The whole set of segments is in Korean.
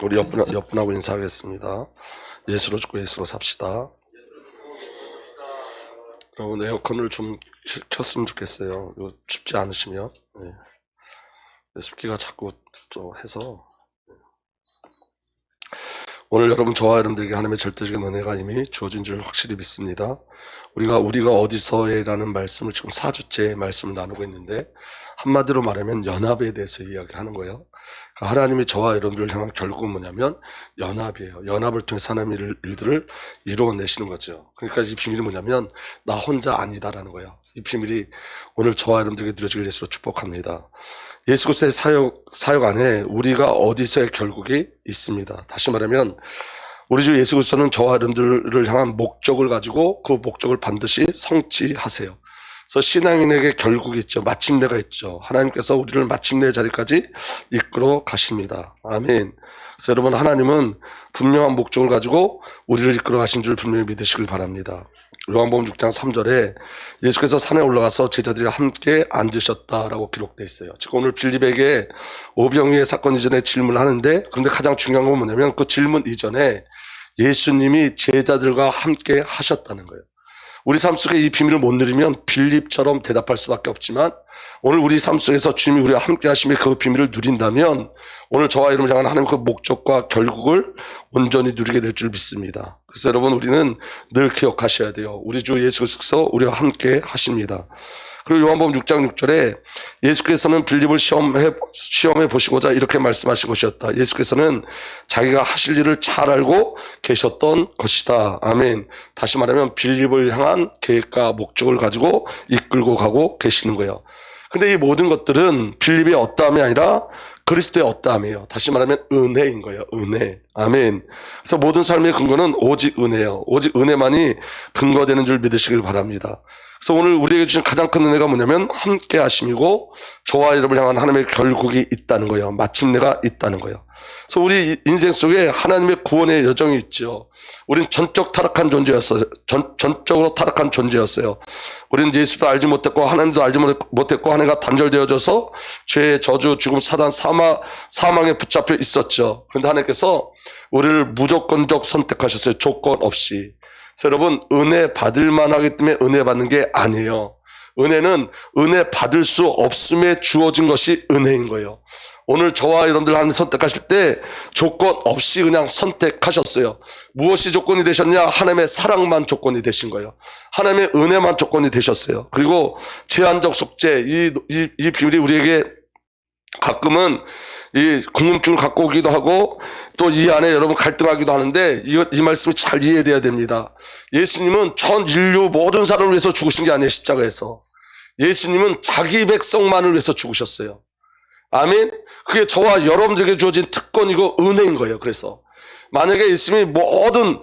우리 옆분하고 인사하겠습니다. 예수로 죽고 예수로 삽시다. 여러분 에어컨을 좀 켰으면 좋겠어요. 이거 춥지 않으시면. 네. 습기가 자꾸 좀 해서. 오늘 여러분 저와 여러분들에게 하나님의 절대적인 은혜가 이미 주어진 줄 확실히 믿습니다. 우리가 어디서에라는 말씀을 지금 4주째 말씀을 나누고 있는데, 한마디로 말하면 연합에 대해서 이야기하는 거예요. 그러니까 하나님이 저와 여러분들을 향한 결국은 뭐냐면 연합이에요. 연합을 통해서 하나님의 일들을 이루어내시는 거죠. 그러니까 이 비밀이 뭐냐면 나 혼자 아니다라는 거예요. 이 비밀이 오늘 저와 여러분들에게 누려지길 예수로 축복합니다. 예수 그리스도의 사역 안에 우리가 어디서의 결국이 있습니다. 다시 말하면 우리 주 예수 그리스도는 저와 여러분들을 향한 목적을 가지고 그 목적을 반드시 성취하세요. 그래서 신앙인에게 결국이 있죠. 마침내가 있죠. 하나님께서 우리를 마침내 자리까지 이끌어 가십니다. 아멘. 그래서 여러분, 하나님은 분명한 목적을 가지고 우리를 이끌어 가신 줄 분명히 믿으시길 바랍니다. 요한복음 6장 3절에 예수께서 산에 올라가서 제자들과 함께 앉으셨다라고 기록되어 있어요. 즉 오늘 빌립에게 오병이의 사건 이전에 질문을 하는데, 그런데 가장 중요한 건 뭐냐면 그 질문 이전에 예수님이 제자들과 함께 하셨다는 거예요. 우리 삶 속에 이 비밀을 못 누리면 빌립처럼 대답할 수밖에 없지만, 오늘 우리 삶 속에서 주님이 우리와 함께 하심의 그 비밀을 누린다면 오늘 저와 여러분을 향한 하나님의 그 목적과 결국을 온전히 누리게 될 줄 믿습니다. 그래서 여러분, 우리는 늘 기억하셔야 돼요. 우리 주 예수 그리스도께서 우리와 함께 하십니다. 그리고 요한복음 6장 6절에 예수께서는 빌립을 시험해 보시고자 이렇게 말씀하신 것이었다. 예수께서는 자기가 하실 일을 잘 알고 계셨던 것이다. 아멘. 다시 말하면 빌립을 향한 계획과 목적을 가지고 이끌고 가고 계시는 거예요. 근데 이 모든 것들은 빌립의 어떠함이 아니라 그리스도의 어떠함이에요. 다시 말하면 은혜인 거예요. 은혜. 아멘. 그래서 모든 삶의 근거는 오직 은혜예요. 오직 은혜만이 근거되는 줄 믿으시길 바랍니다. 그래서 오늘 우리에게 주신 가장 큰 은혜가 뭐냐면 함께 하심이고 저와 여러분을 향한 하나님의 결국이 있다는 거예요. 마침내가 있다는 거예요. 그래서 우리 인생 속에 하나님의 구원의 여정이 있죠. 우린 전적으로 타락한 존재였어요. 우리는 예수도 알지 못했고 하나님도 알지 못했고 하나님과 단절되어져서 죄의 저주, 죽음, 사단, 사망에 붙잡혀 있었죠. 그런데 하나님께서 우리를 무조건적 선택하셨어요. 조건 없이. 그래서 여러분, 은혜 받을 만하기 때문에 은혜 받는 게 아니에요. 은혜는 은혜 받을 수 없음에 주어진 것이 은혜인 거예요. 오늘 저와 여러분들 하나님 선택하실 때 조건 없이 그냥 선택하셨어요. 무엇이 조건이 되셨냐? 하나님의 사랑만 조건이 되신 거예요. 하나님의 은혜만 조건이 되셨어요. 그리고 제한적 속죄, 이 비밀이 우리에게 가끔은 이 궁금증을 갖고 오기도 하고 또 이 안에 여러분 갈등하기도 하는데 이 말씀이 잘 이해돼야 됩니다. 예수님은 전 인류 모든 사람을 위해서 죽으신 게 아니에요. 십자가에서. 예수님은 자기 백성만을 위해서 죽으셨어요. 아멘. 그게 저와 여러분들에게 주어진 특권이고 은혜인 거예요. 그래서 만약에 예수님이 모든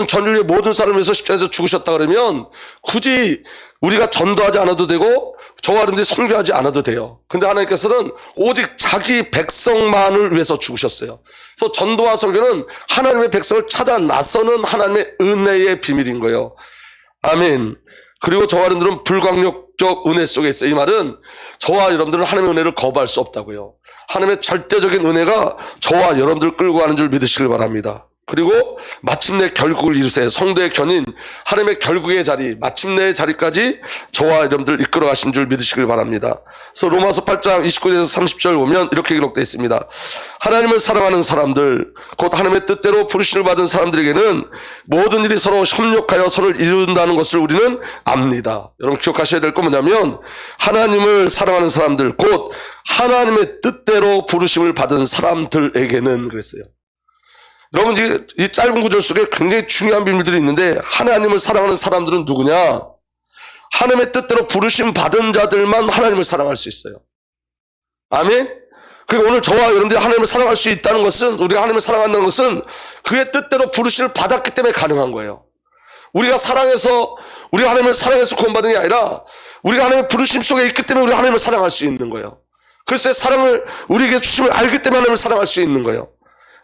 전 인류의 모든 사람을 위해서 십자가에서 죽으셨다 그러면 굳이 우리가 전도하지 않아도 되고 저와 여러분들이 선교하지 않아도 돼요. 근데 하나님께서는 오직 자기 백성만을 위해서 죽으셨어요. 그래서 전도와 선교는 하나님의 백성을 찾아 나서는 하나님의 은혜의 비밀인 거예요. 아멘. 그리고 저와 여러분들은 불광력적 은혜 속에 있어요. 이 말은 저와 여러분들은 하나님의 은혜를 거부할 수 없다고요. 하나님의 절대적인 은혜가 저와 여러분들을 끌고 가는 줄 믿으시길 바랍니다. 그리고 마침내 결국을 이루세요. 성도의 견인, 하나님의 결국의 자리, 마침내의 자리까지 저와 여러분들 이끌어 가신 줄 믿으시길 바랍니다. 그래서 로마서 8장 29절에서 30절 보면 이렇게 기록되어 있습니다. 하나님을 사랑하는 사람들, 곧 하나님의 뜻대로 부르심을 받은 사람들에게는 모든 일이 서로 협력하여 선을 이룬다는 것을 우리는 압니다. 여러분 기억하셔야 될 건 뭐냐면 하나님을 사랑하는 사람들, 곧 하나님의 뜻대로 부르심을 받은 사람들에게는 그랬어요. 여러분, 이 짧은 구절 속에 굉장히 중요한 비밀들이 있는데, 하나님을 사랑하는 사람들은 누구냐? 하나님의 뜻대로 부르심 받은 자들만 하나님을 사랑할 수 있어요. 아멘? 그리고 오늘 저와 여러분들이 하나님을 사랑할 수 있다는 것은, 우리가 하나님을 사랑한다는 것은 그의 뜻대로 부르심을 받았기 때문에 가능한 거예요. 우리가 하나님을 사랑해서 구원받은 게 아니라, 우리가 하나님의 부르심 속에 있기 때문에 우리가 하나님을 사랑할 수 있는 거예요. 그리스도의 사랑을, 우리에게 주심을 알기 때문에 하나님을 사랑할 수 있는 거예요.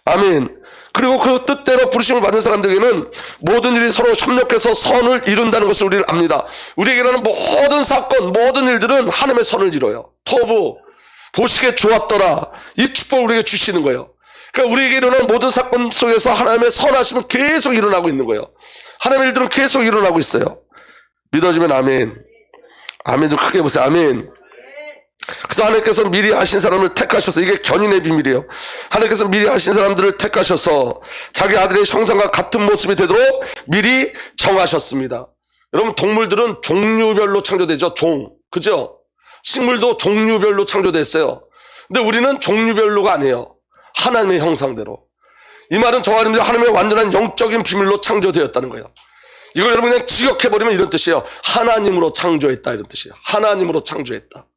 아멘. 그리고 그 뜻대로 부르심을 받은 사람들에게는 모든 일이 서로 협력해서 선을 이룬다는 것을 우리는 압니다. 우리에게 일어나는 모든 사건, 모든 일들은 하나님의 선을 이뤄요. 토부, 보시기에 좋았더라. 이 축복을 우리에게 주시는 거예요. 그러니까 우리에게 일어나는 모든 사건 속에서 하나님의 선하심은 계속 일어나고 있는 거예요. 하나님의 일들은 계속 일어나고 있어요. 믿어지면 아멘. 아멘 좀 크게 보세요. 아멘. 그래서 하나님께서 미리 하신 사람을 택하셔서, 이게 견인의 비밀이에요. 하나님께서 미리 하신 사람들을 택하셔서 자기 아들의 형상과 같은 모습이 되도록 미리 정하셨습니다. 여러분, 동물들은 종류별로 창조되죠. 그죠? 식물도 종류별로 창조됐어요. 근데 우리는 종류별로가 아니에요. 하나님의 형상대로. 이 말은 저와 여러분들이 하나님의 완전한 영적인 비밀로 창조되었다는 거예요. 이걸 여러분 그냥 직역해버리면 이런 뜻이에요. 하나님으로 창조했다, 이런 뜻이에요. 하나님으로 창조했다.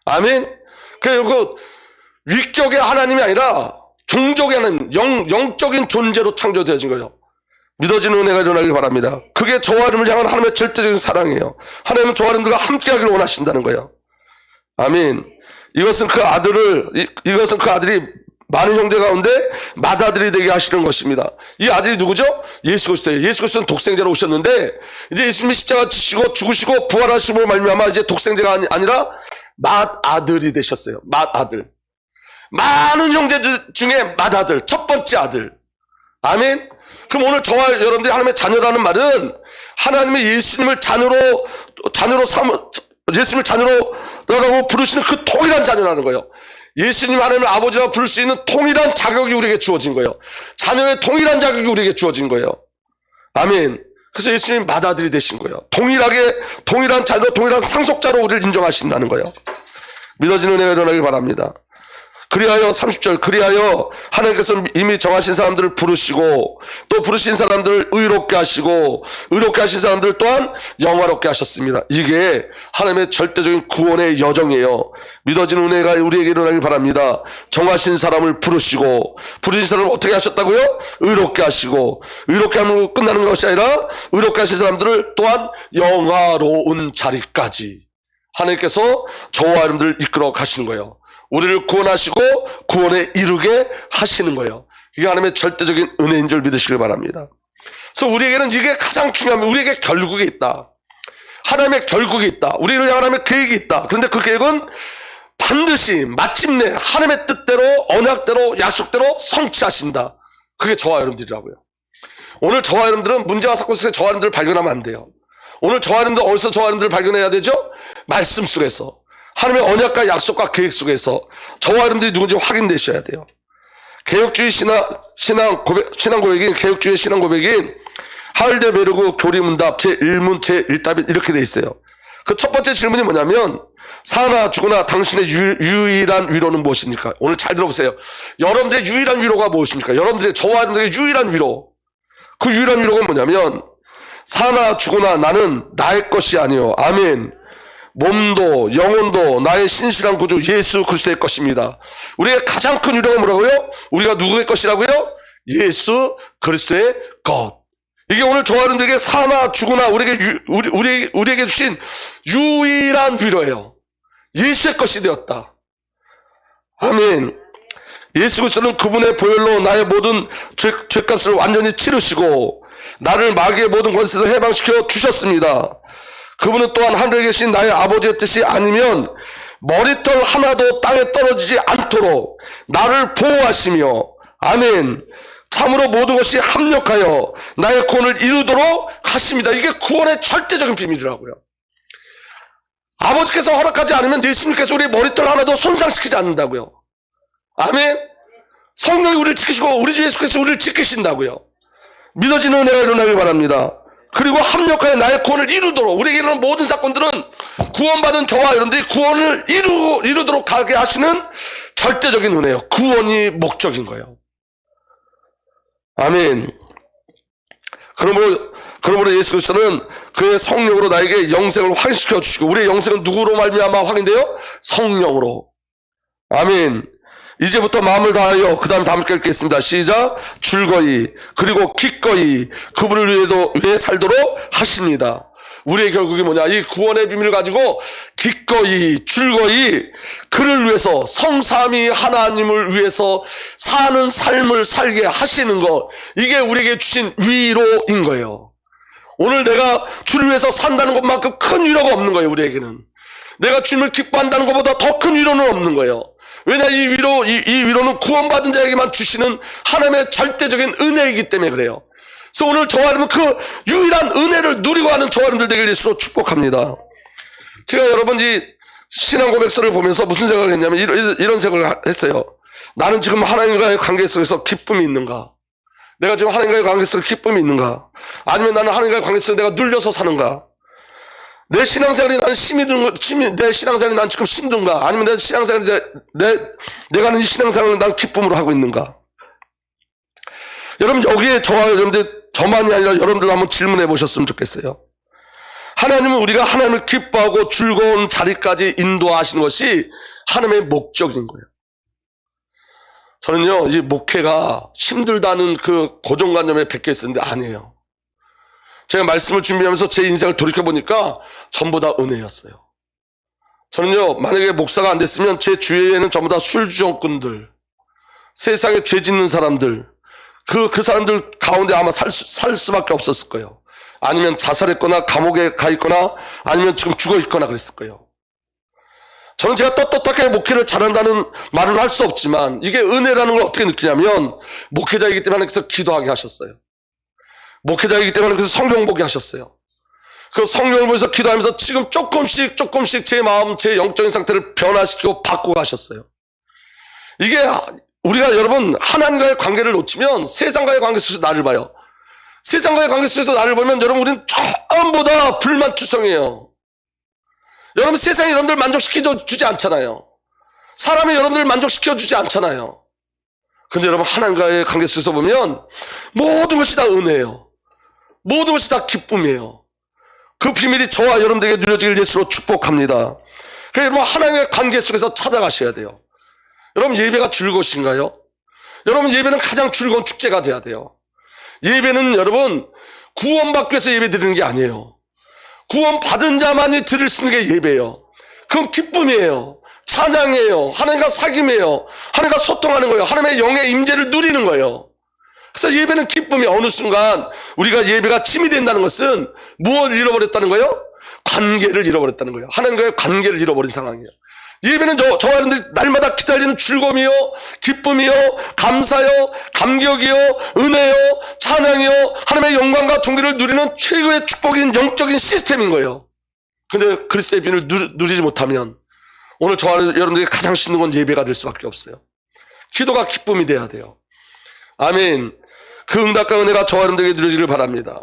아멘. 그 위격의 하나님이 아니라 종족의 하나님, 영적인 존재로 창조되어진 거예요. 믿어지는 은혜가 일어나길 바랍니다. 그게 저와 여러분을 향한 하나님의 절대적인 사랑이에요. 하나님은 저와 여러분들과 함께하기를 원하신다는 거예요. 아멘. 이것은 그 아들이 많은 형제 가운데 맏아들이 되게 하시는 것입니다. 이 아들이 누구죠? 예수 그리스도예요. 예수 그리스도는 독생자로 오셨는데, 이제 예수님이 십자가 지시고 죽으시고 부활하심으로 말미암아 이제 독생자가 아니라 맏아들이 되셨어요. 맏아들. 많은 형제들 중에 맏아들, 첫 번째 아들. 아멘. 그럼 오늘 저와 여러분들이 하나님의 자녀라는 말은 하나님의 예수님을 예수님을 자녀라고 부르시는 그 동일한 자녀라는 거예요. 예수님 하나님을 아버지라고 부를 수 있는 동일한 자격이 우리에게 주어진 거예요. 자녀의 동일한 자격이 우리에게 주어진 거예요. 아멘. 그래서 예수님이 맏아들이 되신 거예요. 동일한 자녀, 동일한 상속자로 우리를 인정하신다는 거예요. 믿어지는 은혜가 일어나길 바랍니다. 그리하여 30절, 그리하여 하나님께서 이미 정하신 사람들을 부르시고 또 부르신 사람들을 의롭게 하시고 의롭게 하신 사람들 또한 영화롭게 하셨습니다. 이게 하나님의 절대적인 구원의 여정이에요. 믿어지는 은혜가 우리에게 일어나길 바랍니다. 정하신 사람을 부르시고 부르신 사람을 어떻게 하셨다고요? 의롭게 하시고, 의롭게 하면 끝나는 것이 아니라 의롭게 하신 사람들을 또한 영화로운 자리까지 하나님께서 저와 여러분들을 이끌어 가시는 거예요. 우리를 구원하시고 구원에 이르게 하시는 거예요. 이게 하나님의 절대적인 은혜인 줄 믿으시길 바랍니다. 그래서 우리에게는 이게 가장 중요합니다. 우리에게 결국이 있다. 하나님의 결국이 있다. 우리를 향한 하나님의 계획이 있다. 그런데 그 계획은 반드시 마침내 하나님의 뜻대로, 언약대로, 약속대로 성취하신다. 그게 저와 여러분들이라고요. 오늘 저와 여러분들은 문제와 사건 속에 저와 여러분들을 발견하면 안 돼요. 오늘 저와 여러분들 어디서 저와 여러분들을 발견해야 되죠? 말씀 속에서. 하나님의 언약과 약속과 계획 속에서 저와 여러분들이 누군지 확인되셔야 돼요. 개혁주의 신앙 고백인 하울대 베르그 교리문답 제1문 제1답이 이렇게 돼 있어요. 그 첫 번째 질문이 뭐냐면, 사나 죽으나 당신의 유일한 위로는 무엇입니까? 오늘 잘 들어보세요. 여러분들의 유일한 위로가 무엇입니까? 여러분들의, 저와 여러분들의 유일한 위로. 그 유일한 위로가 뭐냐면, 사나 죽으나 나는 나의 것이 아니요. 아멘. 몸도 영혼도 나의 신실한 구주 예수 그리스도의 것입니다. 우리의 가장 큰 위로가 뭐라고요? 우리가 누구의 것이라고요? 예수 그리스도의 것. 이게 오늘 저와 여러분들에게 사나 죽으나 우리에게 주신 유일한 위로예요. 예수의 것이 되었다. 아멘. 예수 그리스도는 그분의 보혈로 나의 모든 죄값을 완전히 치르시고 나를 마귀의 모든 권세에서 해방시켜 주셨습니다. 그분은 또한 하늘에 계신 나의 아버지의 뜻이 아니면 머리털 하나도 땅에 떨어지지 않도록 나를 보호하시며, 아멘, 참으로 모든 것이 합력하여 나의 구원을 이루도록 하십니다. 이게 구원의 절대적인 비밀이라고요. 아버지께서 허락하지 않으면 예수님께서 우리 머리털 하나도 손상시키지 않는다고요. 아멘. 성령이 우리를 지키시고 우리 주 예수께서 우리를 지키신다고요. 믿어지는 은혜가 일어나길 바랍니다. 그리고 합력하여 나의 구원을 이루도록, 우리에게 일어나는 모든 사건들은 구원받은 저와 여러분들이 구원을 이루도록 가게 하시는 절대적인 은혜예요. 구원이 목적인 거예요. 아멘. 그러므로 예수 그리스도는 그의 성령으로 나에게 영생을 확인시켜 주시고, 우리의 영생은 누구로 말미암아 확인돼요? 성령으로. 아멘. 이제부터 마음을 다하여, 그 다음에 다 함께 읽겠습니다. 시작. 즐거이 그리고 기꺼이 그분을 위해 살도록 하십니다. 우리의 결국이 뭐냐? 이 구원의 비밀을 가지고 기꺼이 즐거이 그를 위해서, 성삼위 하나님을 위해서 사는 삶을 살게 하시는 것, 이게 우리에게 주신 위로인 거예요. 오늘 내가 주를 위해서 산다는 것만큼 큰 위로가 없는 거예요. 우리에게는 내가 주님을 기뻐한다는 것보다 더 큰 위로는 없는 거예요. 왜냐, 이 위로는 구원받은 자에게만 주시는 하나님의 절대적인 은혜이기 때문에 그래요. 그래서 오늘 저와 여러분 그 유일한 은혜를 누리고 하는 저와 여러분들 되길 예수로 축복합니다. 제가 여러분 이 신앙 고백서를 보면서 무슨 생각을 했냐면 이런 생각을 했어요. 나는 지금 하나님과의 관계 속에서 기쁨이 있는가? 내가 지금 하나님과의 관계 속에 기쁨이 있는가? 아니면 나는 하나님과의 관계 속에 내가 눌려서 사는가? 내 신앙생활이 나는 내 신앙생활이 난 지금 힘든가? 아니면 내 신앙생활이 내가 하는 이 신앙생활을 난 기쁨으로 하고 있는가? 여러분, 여기에 저와 여러분들, 저만이 아니라 여러분들 한번 질문해 보셨으면 좋겠어요. 하나님은 우리가 하나님을 기뻐하고 즐거운 자리까지 인도하시는 것이 하나님의 목적인 거예요. 저는요, 이 목회가 힘들다는 그 고정관념에 베껴 있었는데 아니에요. 제가 말씀을 준비하면서 제 인생을 돌이켜보니까 전부 다 은혜였어요. 저는요, 만약에 목사가 안 됐으면 제 주위에는 전부 다 술주정꾼들, 세상에 죄 짓는 사람들, 그 사람들 가운데 아마 살 수밖에 없었을 거예요. 아니면 자살했거나 감옥에 가 있거나 아니면 지금 죽어 있거나 그랬을 거예요. 저는 제가 떳떳하게 목회를 잘한다는 말은 할 수 없지만 이게 은혜라는 걸 어떻게 느끼냐면 목회자이기 때문에 하나님께서 기도하게 하셨어요. 목회자이기 때문에 하나님께서 성경 보게 하셨어요. 그 성경을 보면서 기도하면서 지금 조금씩 제 마음, 제 영적인 상태를 변화시키고 바꾸고 하셨어요. 이게 우리가 여러분 하나님과의 관계를 놓치면 세상과의 관계 속에서 나를 봐요. 세상과의 관계 속에서 나를 보면 여러분 우리는 전부 다 불만투성이에요. 여러분 세상이 여러분들 만족시켜주지 않잖아요. 사람이 여러분들 만족시켜주지 않잖아요. 근데 여러분 하나님과의 관계 속에서 보면 모든 것이 다 은혜예요. 모든 것이 다 기쁨이에요. 그 비밀이 저와 여러분들에게 누려지길 예수로 축복합니다. 그래서 여러분 하나님의 관계 속에서 찾아가셔야 돼요. 여러분 예배가 즐거우신가요? 여러분 예배는 가장 즐거운 축제가 돼야 돼요. 예배는 여러분 구원받기 위해서 예배 드리는 게 아니에요. 구원받은 자만이 드릴 수 있는 게 예배예요. 그건 기쁨이에요. 찬양이에요. 하나님과 사귐이에요. 하나님과 소통하는 거예요. 하나님의 영의 임재를 누리는 거예요. 그래서 예배는 기쁨이 어느 순간 우리가 예배가 침이 된다는 것은 무엇을 잃어버렸다는 거예요? 관계를 잃어버렸다는 거예요. 하나님과의 관계를 잃어버린 상황이에요. 예배는 저와 여러분들이 날마다 기다리는 즐거움이요, 기쁨이요, 감사요, 감격이요, 은혜요, 찬양이요, 하나님의 영광과 존귀를 누리는 최고의 축복인 영적인 시스템인 거예요. 근데 그리스도의 비밀을 누리지 못하면 오늘 저와 여러분들이 가장 힘든 건 예배가 될 수밖에 없어요. 기도가 기쁨이 돼야 돼요. 아멘. 그 응답과 은혜가 저와 여러분들에게 누려지기를 바랍니다.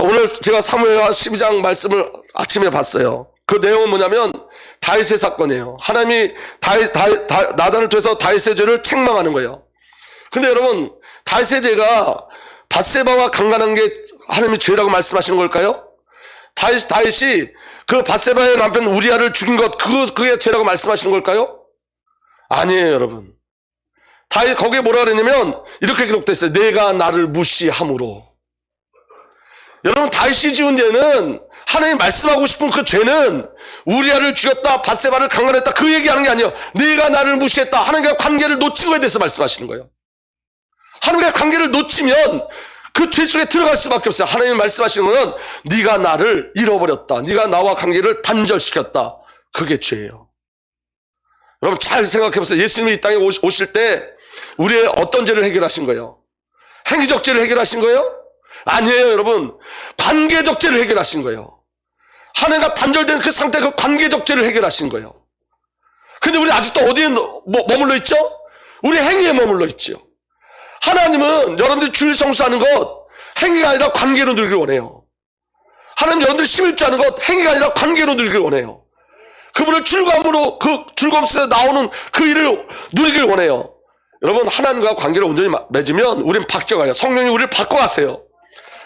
오늘 제가 사무엘하 12장 말씀을 아침에 봤어요. 그 내용은 뭐냐면 다윗의 사건이에요. 하나님이 나단을 통해서 다윗의 죄를 책망하는 거예요. 근데 여러분 다윗의 죄가 밧세바와 강간한 게 하나님이 죄라고 말씀하시는 걸까요? 다윗이 그 밧세바의 남편 우리아를 죽인 것 그게 죄라고 말씀하시는 걸까요? 아니에요, 여러분. 다윗 거기에 뭐라 그랬냐면 이렇게 기록되어 있어요. 내가 나를 무시함으로. 여러분 다윗이 지은 죄는 하나님 말씀하고 싶은 그 죄는 우리아를 죽였다, 밧세바를 강간했다 그 얘기하는 게 아니에요. 네가 나를 무시했다. 하나님과 관계를 놓친 거에 대해서 말씀하시는 거예요. 하나님과 관계를 놓치면 그 죄 속에 들어갈 수밖에 없어요. 하나님 말씀하시는 거는 네가 나를 잃어버렸다. 네가 나와 관계를 단절시켰다. 그게 죄예요. 여러분 잘 생각해 보세요. 예수님이 이 땅에 오실 때 우리의 어떤 죄를 해결하신 거예요? 행위적 죄를 해결하신 거예요? 아니에요, 여러분. 관계적 죄를 해결하신 거예요. 하나님과 단절된 그 상태, 그 관계적 죄를 해결하신 거예요. 근데 우리 아직도 어디에 머물러 있죠? 우리 행위에 머물러 있죠. 하나님은 여러분들이 주일 성수하는 것 행위가 아니라 관계로 누리길 원해요. 하나님 여러분들이 11조 것 행위가 아니라 관계로 누리길 원해요. 그분을 즐거움으로 그 즐거움 속에서 나오는 그 일을 누리길 원해요. 여러분 하나님과 관계를 온전히 맺으면 우린 바뀌어가요. 성령이 우리를 바꿔가세요.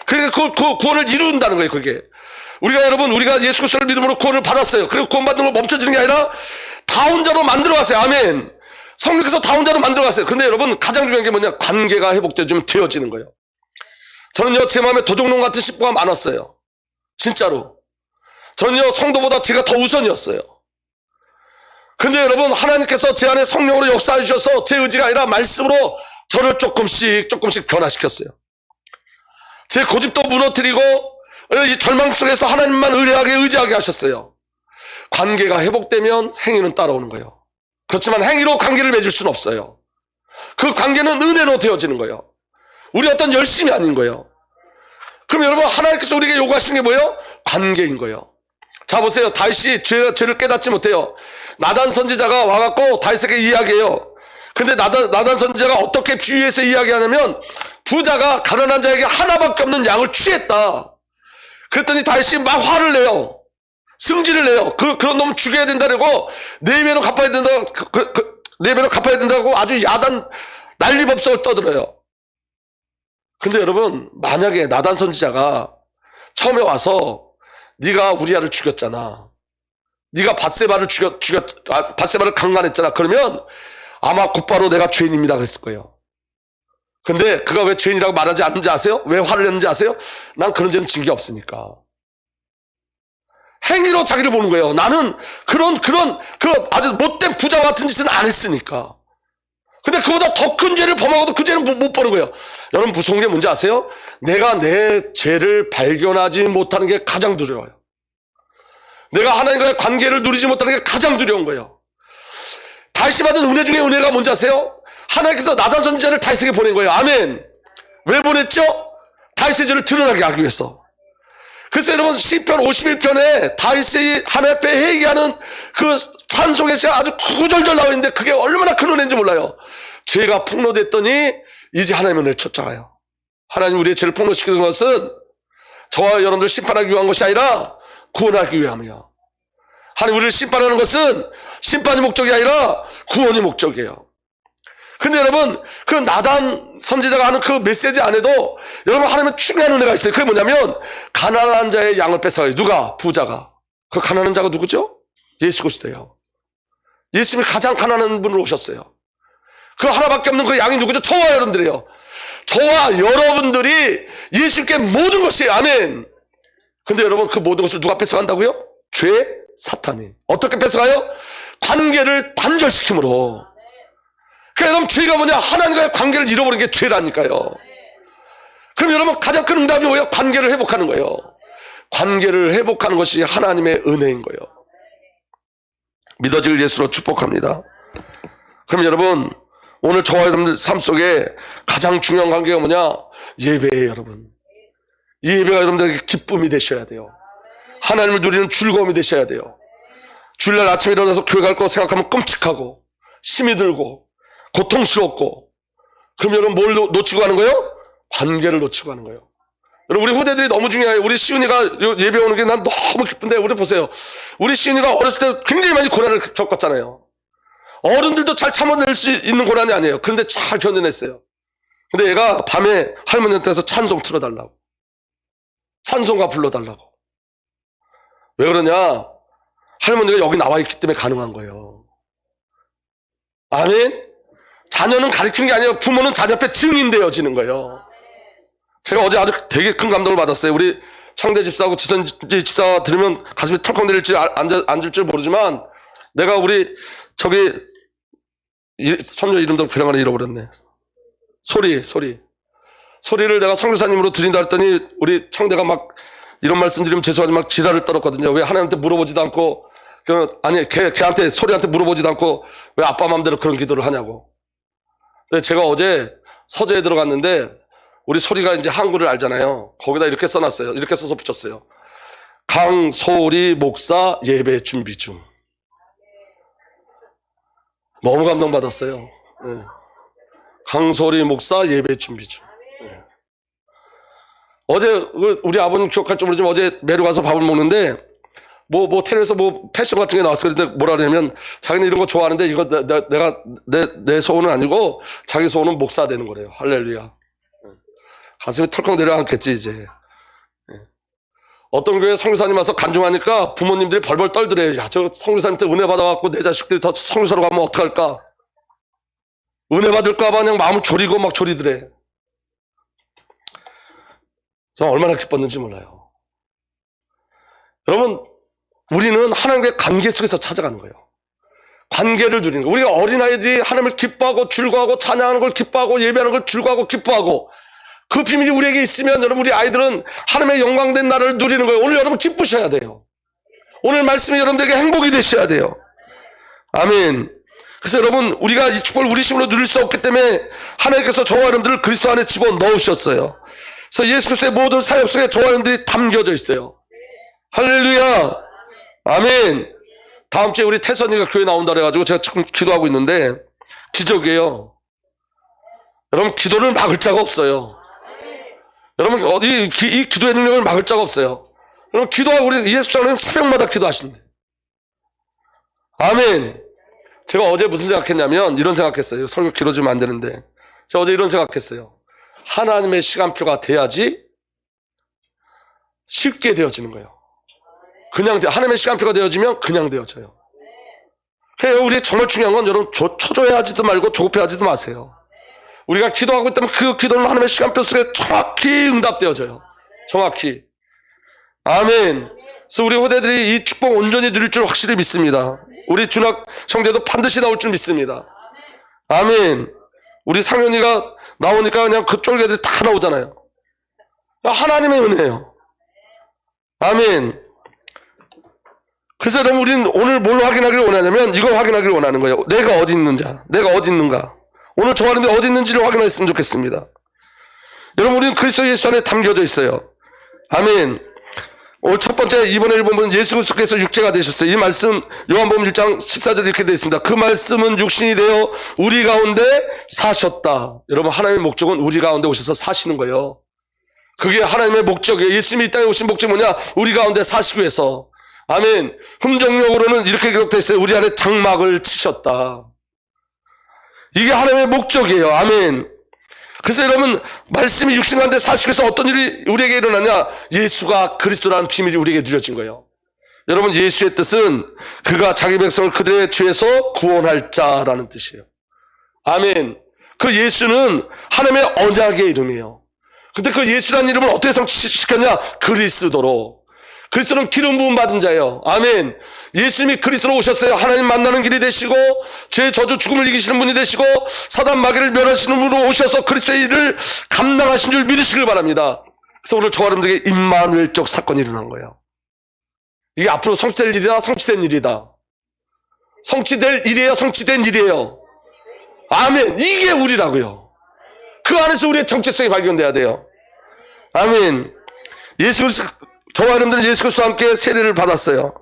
그러니까 그 구원을 이룬다는 거예요. 그게 우리가 예수 그리스도를 믿음으로 구원을 받았어요. 그리고 구원받는 걸 멈춰지는 게 아니라 다 혼자로 만들어가세요. 아멘. 성령께서 다 혼자로 만들어가세요. 근데 여러분 가장 중요한 게 뭐냐? 관계가 회복되면 되어지는 거예요. 저는요 제 마음에 도적놈 같은 식구가 많았어요. 진짜로. 저는요 성도보다 제가 더 우선이었어요. 근데 여러분 하나님께서 제 안에 성령으로 역사해 주셔서 제 의지가 아니라 말씀으로 저를 조금씩 변화시켰어요. 제 고집도 무너뜨리고 이 절망 속에서 하나님만 의지하게 하셨어요. 관계가 회복되면 행위는 따라오는 거예요. 그렇지만 행위로 관계를 맺을 수는 없어요. 그 관계는 은혜로 되어지는 거예요. 우리 어떤 열심이 아닌 거예요. 그럼 여러분, 하나님께서 우리에게 요구하시는 게 뭐예요? 관계인 거예요. 자, 보세요. 다윗이 죄를 깨닫지 못해요. 나단 선지자가 와갖고 다윗에게 이야기해요. 근데 나단 선지자가 어떻게 비유해서 이야기하냐면, 부자가 가난한 자에게 하나밖에 없는 양을 취했다. 그랬더니 다윗이 막 화를 내요. 승질을 내요. 그런 놈은 죽여야 된다고, 네 배로 갚아야 된다, 네 배로 갚아야 된다고 아주 야단, 난리법석을 떠들어요. 근데 여러분, 만약에 나단 선지자가 처음에 와서 네가 우리아를 죽였잖아. 네가 밧세바를 밧세바를 강간했잖아. 그러면 아마 곧바로 내가 죄인입니다 그랬을 거예요. 근데 그가 왜 죄인이라고 말하지 않는지 아세요? 왜 화를 냈는지 아세요? 난 그런 죄는 진 게 없으니까. 행위로 자기를 보는 거예요. 나는 그런 아주 못된 부자 같은 짓은 안 했으니까. 근데 그보다 더 큰 죄를 범하고도 그 죄는 못 보는 거예요. 여러분, 무서운 게 뭔지 아세요? 내가 내 죄를 발견하지 못하는 게 가장 두려워요. 내가 하나님과의 관계를 누리지 못하는 게 가장 두려운 거예요. 다윗이 받은 은혜 중에 은혜가 뭔지 아세요? 하나님께서 나단 선지자를 다윗에게 보낸 거예요. 아멘. 왜 보냈죠? 다윗의 죄를 드러나게 하기 위해서. 그래서 여러분, 시편 51편에 다윗이 하나님 앞에 회개하는 그 찬송의 시가 아주 구절절 나와 있는데 그게 얼마나 큰 은혜인지 몰라요. 죄가 폭로됐더니 이제 하나님의 은혜를 쫓아가요. 하나님 우리의 죄를 폭로시키는 것은 저와 여러분들 심판하기 위한 것이 아니라 구원하기 위함이요. 하나님 우리를 심판하는 것은 심판이 목적이 아니라 구원이 목적이에요. 근데 여러분, 그 나단 선지자가 하는 그 메시지 안에도 여러분, 하나님의 중요한 은혜가 있어요. 그게 뭐냐면 가난한 자의 양을 뺏어가요. 누가? 부자가. 그 가난한 자가 누구죠? 예수 그리스도예요. 예수님이 가장 가난한 분으로 오셨어요. 그 하나밖에 없는 그 양이 누구죠? 저와 여러분들이에요. 저와 여러분들이 예수께 모든 것이, 아멘. 근데 여러분, 그 모든 것을 누가 뺏어간다고요? 죄, 사탄이. 어떻게 뺏어가요? 관계를 단절시킴으로. 그러니까 여러분, 죄가 뭐냐? 하나님과의 관계를 잃어버리는 게 죄라니까요. 그럼 여러분, 가장 큰 응답이 뭐예요? 관계를 회복하는 거예요. 관계를 회복하는 것이 하나님의 은혜인 거예요. 믿어질 예수로 축복합니다. 그럼 여러분, 오늘 저와 여러분들 삶 속에 가장 중요한 관계가 뭐냐? 예배예요, 여러분. 이 예배가 여러분들에게 기쁨이 되셔야 돼요. 하나님을 누리는 즐거움이 되셔야 돼요. 주일날 아침에 일어나서 교회 갈 거 생각하면 끔찍하고 힘이 들고 고통스럽고, 그럼 여러분 뭘 놓치고 가는 거예요? 관계를 놓치고 가는 거예요. 여러분, 우리 후대들이 너무 중요해요. 우리 시은이가 예배 오는 게 난 너무 기쁜데, 우리 보세요. 우리 시은이가 어렸을 때 굉장히 많이 고난을 겪었잖아요. 어른들도 잘 참아낼 수 있는 고난이 아니에요. 그런데 잘 견뎌냈어요. 근데 얘가 밤에 할머니한테 가서 찬송 틀어달라고, 찬송가 불러달라고. 왜 그러냐? 할머니가 여기 나와 있기 때문에 가능한 거예요. 아멘? 자녀는 가르치는 게 아니에요. 부모는 자녀 앞에 증인 되어지는 거예요. 제가 어제 아주 되게 큰 감동을 받았어요. 우리 창대 집사하고 지선지 집사 들으면 가슴이 털컥 내릴지 앉을 줄 모르지만, 내가 우리 저기 손녀 이름도 그냥을 잃어버렸네. 소리를 내가 선교사님으로 드린다 했더니 우리 창대가 막 이런 말씀 드리면 죄송하지만 막 지랄을 떨었거든요. 왜 하나님한테 물어보지도 않고, 아니 걔한테, 소리한테 물어보지도 않고 왜 아빠 마음대로 그런 기도를 하냐고. 근데 제가 어제 서재에 들어갔는데 우리 소리가 이제 한글을 알잖아요. 거기다 이렇게 써놨어요. 이렇게 써서 붙였어요. 강소리 목사 예배 준비 중. 너무 감동받았어요. 네. 강소리 목사 예배 준비 중. 네. 어제 우리 아버님 기억할지 모르지만 어제 매로 가서 밥을 먹는데 뭐 텔레비에서 뭐 패션 같은 게 나왔어. 근데 뭐라 그러냐면 자기는 이런 거 좋아하는데 이거 내가 내 소원은 아니고 자기 소원은 목사 되는 거래요. 할렐루야. 가슴이 털컥 내려앉겠지 이제. 어떤 교회 선교사님 와서 간증하니까 부모님들이 벌벌 떨더래요. 야, 저 선교사님한테 은혜 받아갖고 내 자식들이 더 선교사로 가면 어떡할까? 은혜 받을까 봐 그냥 마음을 졸이고 막 졸이더래. 저 얼마나 기뻤는지 몰라요. 여러분, 우리는 하나님과의 관계 속에서 찾아가는 거예요. 관계를 누리는 거예요. 우리가 어린아이들이 하나님을 기뻐하고 즐거워하고 찬양하는 걸 기뻐하고 예배하는 걸 즐거워하고 기뻐하고, 그 비밀이 우리에게 있으면 여러분, 우리 아이들은 하나님의 영광된 날을 누리는 거예요. 오늘 여러분 기쁘셔야 돼요. 오늘 말씀이 여러분들에게 행복이 되셔야 돼요. 아멘. 그래서 여러분, 우리가 이 축복을 우리 힘으로 누릴 수 없기 때문에 하나님께서 저와 여러분들을 그리스도 안에 집어넣으셨어요. 그래서 예수 그리스도의 모든 사역 속에 저와 여러분들이 담겨져 있어요. 할렐루야. 아멘. 다음 주에 우리 태선이가 교회 나온다 그래가지고 제가 지금 기도하고 있는데 기적이에요. 여러분, 기도를 막을 자가 없어요. 여러분, 이 기도의 능력을 막을 자가 없어요. 여러분, 기도하고 우리 예수 장로님 새벽마다 기도하신대. 아멘. 제가 어제 무슨 생각했냐면 이런 생각했어요. 설교 길어지면 안 되는데 제가 어제 이런 생각했어요. 하나님의 시간표가 돼야지 쉽게 되어지는 거예요. 그냥 하나님의 시간표가 되어지면 그냥 되어져요. 그래서 우리 정말 중요한 건 여러분, 초조해하지도 말고 조급해하지도 마세요. 우리가 기도하고 있다면 그 기도는 하나님의 시간표 속에 정확히 응답되어져요. 정확히. 아멘. 그래서 우리 후대들이 이 축복 온전히 누릴 줄 확실히 믿습니다. 우리 준학 형제도 반드시 나올 줄 믿습니다. 아멘. 우리 상현이가 나오니까 그냥 그 쫄개들이 다 나오잖아요. 하나님의 은혜예요. 아멘. 그래서 여러분, 우리는 오늘 뭘 확인하기를 원하냐면 이걸 확인하기를 원하는 거예요. 내가 어디 있는가, 내가 어디 있는가. 오늘 저 하나님이 어디 있는지를 확인했으면 좋겠습니다. 여러분, 우리는 그리스도 예수 안에 담겨져 있어요. 아멘. 오늘 첫 번째, 이번에 보면 예수 그리스도께서 육체가 되셨어요. 이 말씀 요한복음 1장 14절 이렇게 되어 있습니다. 그 말씀은 육신이 되어 우리 가운데 사셨다. 여러분, 하나님의 목적은 우리 가운데 오셔서 사시는 거예요. 그게 하나님의 목적이에요. 예수님이 이 땅에 오신 목적이 뭐냐? 우리 가운데 사시기 위해서. 아멘. 흠정력으로는 이렇게 기록되어 있어요. 우리 안에 장막을 치셨다. 이게 하나님의 목적이에요. 아멘. 그래서 여러분, 말씀이 육신 가운데 사시기 위해서 어떤 일이 우리에게 일어나냐? 예수가 그리스도라는 비밀이 우리에게 누려진 거예요. 여러분, 예수의 뜻은 그가 자기 백성을 그들의 죄에서 구원할 자라는 뜻이에요. 아멘. 그 예수는 하나님의 언약의 이름이에요. 근데 그 예수라는 이름을 어떻게 성취시켰냐? 그리스도로. 그리스도는 기름 부음 받은 자예요. 아멘. 예수님이 그리스도로 오셨어요. 하나님 만나는 길이 되시고 죄의 저주 죽음을 이기시는 분이 되시고 사단 마귀를 멸하시는 분으로 오셔서 그리스도의 일을 감당하신 줄 믿으시길 바랍니다. 그래서 오늘 저와 여러분들에게 임마누엘적 사건이 일어난 거예요. 이게 앞으로 성취될 일이다, 성취된 일이다. 성취될 일이에요, 성취된 일이에요. 아멘. 이게 우리라고요. 그 안에서 우리의 정체성이 발견돼야 돼요. 아멘. 예수 그리스도, 저와 여러분들은 예수 그리스도와 함께 세례를 받았어요.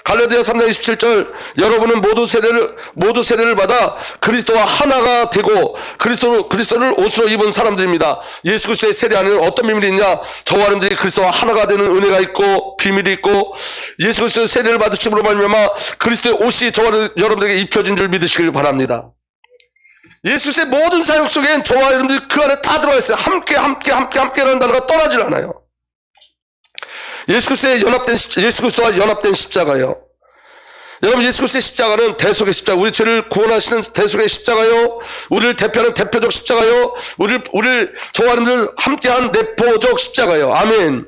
갈라디아 3장 27절, 여러분은 모두 세례를 받아 그리스도와 하나가 되고 그리스도를 옷으로 입은 사람들입니다. 예수 그리스도의 세례 안에는 어떤 비밀이 있냐? 저와 여러분들이 그리스도와 하나가 되는 은혜가 있고 비밀이 있고 예수 그리스도의 세례를 받으심으로 말미암아 그리스도의 옷이 저와 여러분들에게 입혀진 줄 믿으시길 바랍니다. 예수 그리스도의 모든 사역 속엔 저와 여러분들이 그 안에 다 들어가 있어요. 함께라는 단어가 떠나질 않아요. 예수 그리스도와 연합된 십자가요. 여러분, 예수 그리스도의 십자가는 대속의 십자가, 우리 죄를 구원하시는 대속의 십자가요. 우리를 대표하는 대표적 십자가요. 우리를 저와 여러분들 함께한 내포적 십자가요. 아멘.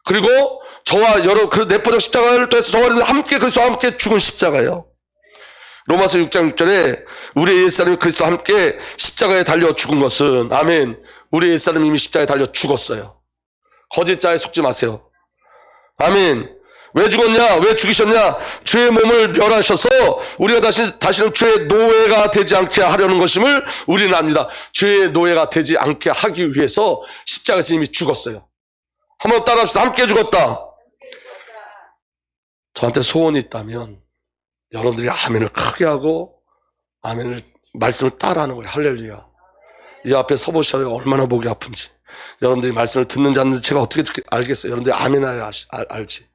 그리고 저와 그 내포적 십자가를 통해서 저와 여러분들 함께 그리스도와 함께 죽은 십자가요. 로마서 6장 6절에 우리 옛사람이 그리스도와 함께 십자가에 달려 죽은 것은, 아멘, 우리 옛사람이 이미 십자가에 달려 죽었어요. 거짓자에 속지 마세요. 아멘. 왜 죽었냐? 왜 죽이셨냐? 죄의 몸을 멸하셔서 우리가 다시는 죄의 노예가 되지 않게 하려는 것임을 우리는 압니다. 죄의 노예가 되지 않게 하기 위해서 십자가에서 이미 죽었어요. 한번 따라합시다. 함께 죽었다. 저한테 소원이 있다면 여러분들이 아멘을 크게 하고 아멘을 말씀을 따라하는 거예요. 할렐루야. 이 앞에 서보셔요. 얼마나 보기 아픈지. 여러분들이 말씀을 듣는지 안 듣는지 제가 어떻게 알겠어요. 여러분들이 아멘 해야 알지.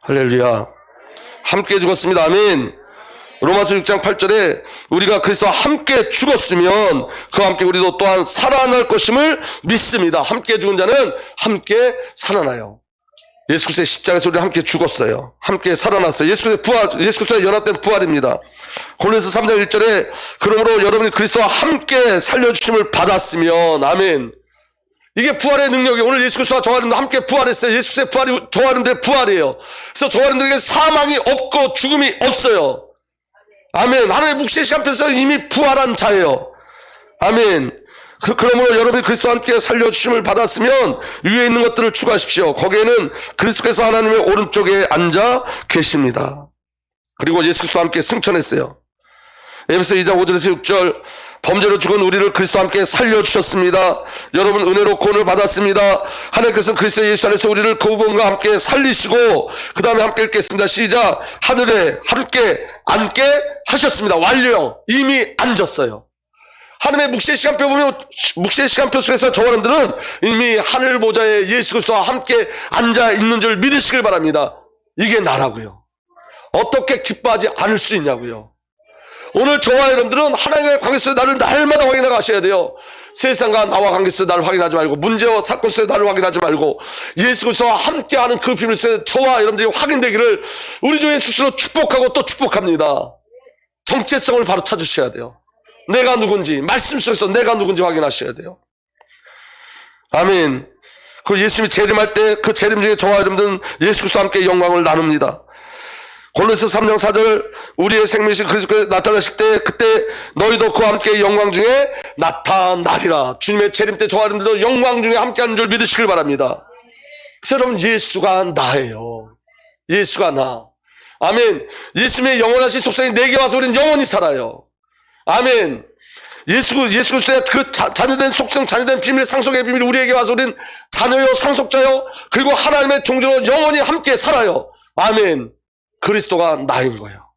할렐루야. 함께 죽었습니다. 아멘. 로마서 6장 8절에 우리가 그리스도와 함께 죽었으면 그와 함께 우리도 또한 살아날 것임을 믿습니다. 함께 죽은 자는 함께 살아나요. 예수 그리스도의 십자가에서 우리 함께 죽었어요. 함께 살아났어요. 예수 그리스도의 연합된 부활입니다. 고린도서 3장 1절에 그러므로 여러분이 그리스도와 함께 살려주심을 받았으면, 아멘. 이게 부활의 능력이에요. 오늘 예수 그리스도와 저와 여러분들 함께 부활했어요. 예수 그리스도의 부활이 저와 여러분들의 부활이에요. 그래서 저와 여러분들에게 사망이 없고 죽음이 없어요. 아멘. 하나님의 묵시의 시간표에서 이미 부활한 자예요. 아멘. 그러므로 여러분이 그리스도와 함께 살려주심을 받았으면 위에 있는 것들을 추구하십시오. 거기에는 그리스도께서 하나님의 오른쪽에 앉아 계십니다. 그리고 예수 그리스도와 함께 승천했어요. 에베소 2장 5절에서 6절, 범죄로 죽은 우리를 그리스도와 함께 살려주셨습니다. 여러분 은혜로 구원을 받았습니다. 하나님께서는 그리스도 예수 안에서 우리를 그분과 함께 살리시고 그 다음에 함께 읽겠습니다. 시작. 하늘에 함께 앉게 하셨습니다. 완료. 이미 앉았어요. 하나님의 묵시의 시간표 보면, 묵시의 시간표 속에서 저 여러분들은 이미 하늘 보좌에 예수 그리스도와 함께 앉아 있는 줄 믿으시길 바랍니다. 이게 나라고요. 어떻게 기뻐하지 않을 수 있냐고요. 오늘 저와 여러분들은 하나님의 관계 속에 나를 날마다 확인해 가셔야 돼요. 세상과 나와 관계 속에 나를 확인하지 말고, 문제와 사건 속에 나를 확인하지 말고, 예수 그리스도와 함께하는 그 비밀 속에 저와 여러분들이 확인되기를 우리 주 예수 그리스도로 축복하고 또 축복합니다. 정체성을 바로 찾으셔야 돼요. 내가 누군지, 말씀 속에서 내가 누군지 확인하셔야 돼요. 아멘. 그 예수님이 재림할 때 그 재림 중에 저와 여러분들은 예수 그리스도와 함께 영광을 나눕니다. 골로새 3장 4절, 우리의 생명이신 그리스도께서 나타나실 때 그때 너희도 그와 함께 영광 중에 나타나리라. 주님의 재림 때 저와 여러분들도 영광 중에 함께하는 줄 믿으시길 바랍니다. 그래서 여러분, 예수가 나예요. 예수가 나. 아멘. 예수님의 영원하신 속성이 내게 와서 우리는 영원히 살아요. 아멘. 예수 그리스도의 그 자녀된 속성, 자녀된 비밀, 상속의 비밀이 우리에게 와서 우리는 자녀요, 상속자요, 그리고 하나님의 종주로 영원히 함께 살아요. 아멘. 그리스도가 나인 거예요.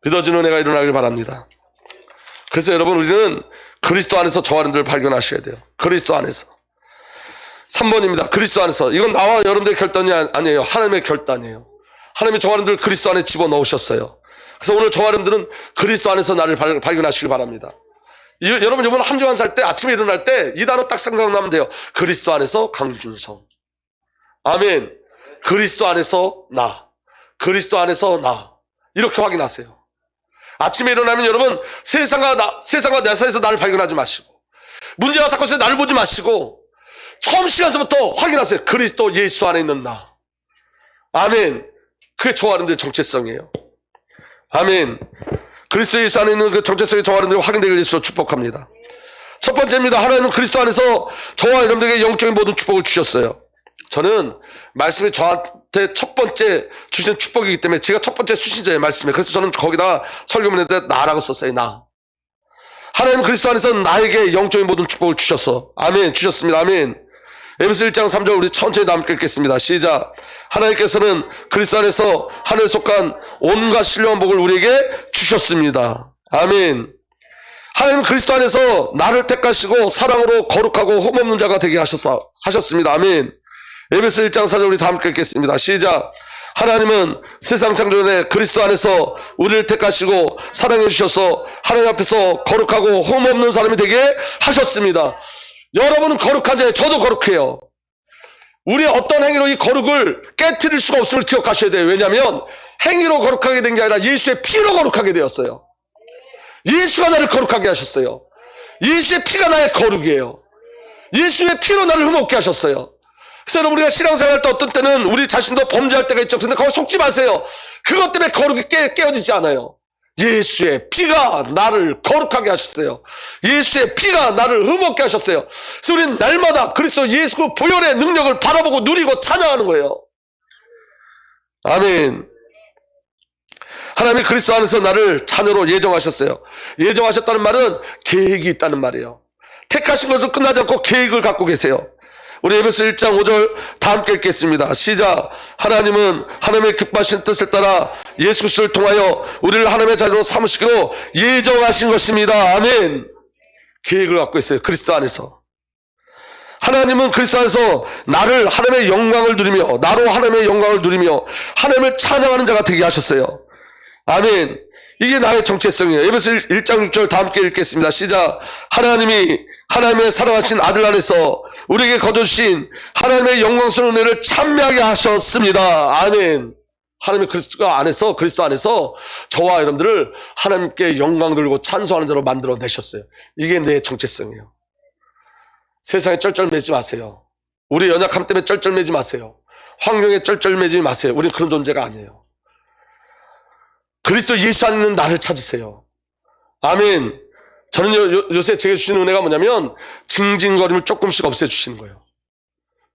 믿어지는 은혜가 일어나길 바랍니다. 그래서 여러분, 우리는 그리스도 안에서 저와 여러분들 발견하셔야 돼요. 그리스도 안에서. 3번입니다. 그리스도 안에서. 이건 나와 여러분들의 결단이 아니에요. 하나님의 결단이에요. 하나님이 저와 여러분들 그리스도 안에 집어넣으셨어요. 그래서 오늘 저와 여러분들은 그리스도 안에서 나를 발견하시길 바랍니다. 여러분, 이번 한 주간 살 때 아침에 일어날 때 이 단어 딱 생각나면 돼요. 그리스도 안에서 강준성. 아멘. 그리스도 안에서 나. 그리스도 안에서 나. 이렇게 확인하세요. 아침에 일어나면 여러분, 세상과 내 사이에서 나를 발견하지 마시고, 문제와 사건에서 나를 보지 마시고, 처음 시간서부터 확인하세요. 그리스도 예수 안에 있는 나. 아멘. 그게 저와 여러분들의 정체성이에요. 아멘. 그리스도 예수 안에 있는 그 정체성이 저와 여러분들이 확인되길 예수로 축복합니다. 첫 번째입니다. 하나님은 그리스도 안에서 저와 여러분들에게 영적인 모든 축복을 주셨어요. 저는 말씀이 저한테 첫 번째 주신 축복이기 때문에 제가 첫 번째 수신자예요, 말씀에. 그래서 저는 거기다 설교문에다 나라고 썼어요. 나. 하나님은 그리스도 안에서 나에게 영적인 모든 축복을 주셨어. 아멘. 주셨습니다. 아멘. 에베소 1장 3절 우리 천천히 함께 읽겠습니다. 시작. 하나님께서는 그리스도 안에서 하늘에 속한 온갖 신령한 복을 우리에게 주셨습니다. 아멘. 하나님은 그리스도 안에서 나를 택하시고 사랑으로 거룩하고 흠없는 자가 되게 하셨습니다. 아멘. 에베소 1장 4절 우리 다 함께 읽겠습니다. 시작. 하나님은 세상 창조 전에 그리스도 안에서 우리를 택하시고 사랑해 주셔서 하나님 앞에서 거룩하고 흠없는 사람이 되게 하셨습니다. 여러분은 거룩한 자예요. 저도 거룩해요. 우리의 어떤 행위로 이 거룩을 깨트릴 수가 없음을 기억하셔야 돼요. 왜냐하면 행위로 거룩하게 된 게 아니라 예수의 피로 거룩하게 되었어요. 예수가 나를 거룩하게 하셨어요. 예수의 피가 나의 거룩이에요. 예수의 피로 나를 흠없게 하셨어요. 그래서 여러분, 우리가 신앙생활 할 때 어떤 때는 우리 자신도 범죄할 때가 있죠. 근데 거기 속지 마세요. 그것 때문에 거룩이 깨어지지 않아요. 예수의 피가 나를 거룩하게 하셨어요. 예수의 피가 나를 흠없게 하셨어요. 그래서 우리는 날마다 그리스도 예수 그 보혈의 능력을 바라보고 누리고 찬양하는 거예요. 아멘. 하나님이 그리스도 안에서 나를 자녀로 예정하셨어요. 예정하셨다는 말은 계획이 있다는 말이에요. 택하신 것도 끝나지 않고 계획을 갖고 계세요. 우리 에베소 1장 5절 다 함께 읽겠습니다. 시작. 하나님은 하나님의 기뻐하신 뜻을 따라 예수 그리스도를 통하여 우리를 하나님의 자녀로 삼으시기로 예정하신 것입니다. 아멘. 계획을 갖고 있어요. 그리스도 안에서. 하나님은 그리스도 안에서 나를 하나님의 영광을 누리며, 나로 하나님의 영광을 누리며 하나님을 찬양하는 자가 되게 하셨어요. 아멘. 이게 나의 정체성이에요. 에베소 1장 6절 다 함께 읽겠습니다. 시작. 하나님이 하나님의 사랑하신 아들 안에서 우리에게 거저주신 하나님의 영광스러운 은혜를 찬미하게 하셨습니다. 아멘. 하나님의 그리스도 안에서 저와 여러분들을 하나님께 영광 돌리고 찬송하는 자로 만들어 내셨어요. 이게 내 정체성이에요. 세상에 쩔쩔매지 마세요. 우리 연약함 때문에 쩔쩔매지 마세요. 환경에 쩔쩔매지 마세요. 우리는 그런 존재가 아니에요. 그리스도 예수 안에 있는 나를 찾으세요. 아멘. 저는 요새 제게 주시는 은혜가 뭐냐면 징징거림을 조금씩 없애주시는 거예요.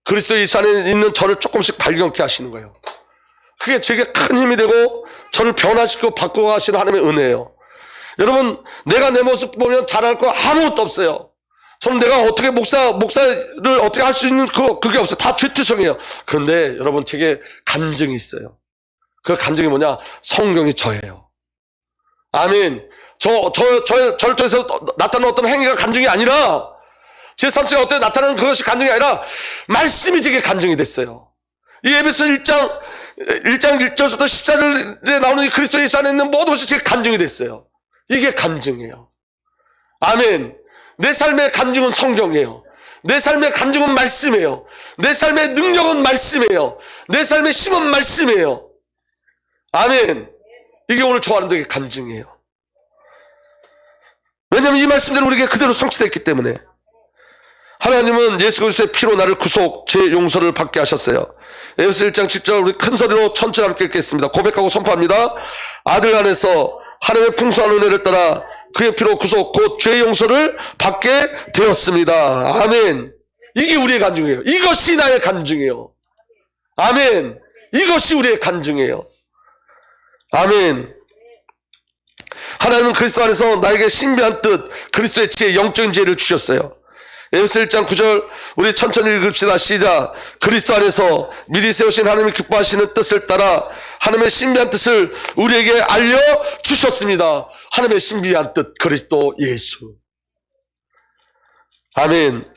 그리스도 예수 안에 있는 저를 조금씩 발견케 하시는 거예요. 그게 제게 큰 힘이 되고 저를 변화시키고 바꾸어 가시는 하나님의 은혜예요. 여러분, 내가 내 모습 보면 잘할 거 아무것도 없어요. 저는 내가 어떻게 목사를 어떻게 할 수 있는 그게 없어요. 다 죄투성이에요. 그런데 여러분, 제게 간증이 있어요. 그 간증이 뭐냐? 성경이 저예요. 아멘. 저를 통해서 나타나는 어떤 행위가 간증이 아니라, 제 삶 속에 어떻게 나타나는 그것이 간증이 아니라, 말씀이 제게 간증이 됐어요. 이 에베소 1장 1절부터 14절에 나오는 이 그리스도 예수 안에 있는 모든 것이 제게 간증이 됐어요. 이게 간증이에요. 아멘. 내 삶의 간증은 성경이에요. 내 삶의 간증은 말씀이에요. 내 삶의 능력은 말씀이에요. 내 삶의 힘은 말씀이에요. 아멘. 이게 오늘 좋아하는 게 간증이에요. 왜냐하면 이 말씀대로 우리에게 그대로 성취됐기 때문에. 하나님은 예수 그리스도의 피로 나를 구속, 제 용서를 받게 하셨어요. 에베소 1장 10절 우리 큰 소리로 천천히 함께 읽겠습니다. 고백하고 선포합니다. 아들 안에서 하나님의 풍성한 은혜를 따라 그의 피로 구속, 곧 죄의 용서를 받게 되었습니다. 아멘. 이게 우리의 간증이에요. 이것이 나의 간증이에요. 아멘. 이것이 우리의 간증이에요. 아멘. 하나님은 그리스도 안에서 나에게 신비한 뜻, 그리스도의 지혜, 영적인 지혜를 주셨어요. 에베소 1장 9절 우리 천천히 읽읍시다. 시작. 그리스도 안에서 미리 세우신 하나님이 기뻐하시는 뜻을 따라 하나님의 신비한 뜻을 우리에게 알려주셨습니다. 하나님의 신비한 뜻, 그리스도 예수. 아멘.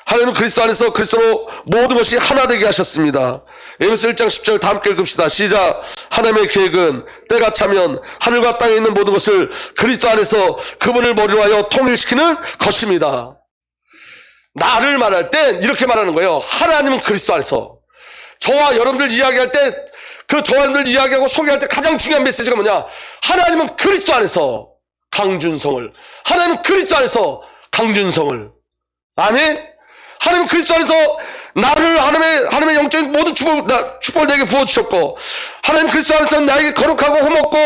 하나님은 그리스도 안에서 그리스도로 모든 것이 하나 되게 하셨습니다. 에베소 1장 10절 다 함께 읽읍시다. 시작. 하나님의 계획은 때가 차면 하늘과 땅에 있는 모든 것을 그리스도 안에서 그분을 머리로 하여 통일시키는 것입니다. 나를 말할 땐 이렇게 말하는 거예요. 하나님은 그리스도 안에서. 저와 여러분들 이야기할 때, 저와 여러분들 이야기하고 소개할 때 가장 중요한 메시지가 뭐냐? 하나님은 그리스도 안에서 강준성을. 하나님은 그리스도 안에서 강준성을. 아멘? 하나님은 그리스도 안에서 나를 하나님의 영적인 모든 축복을 내게 부어주셨고, 하나님 그리스도 안에서 나에게 거룩하고 흠없고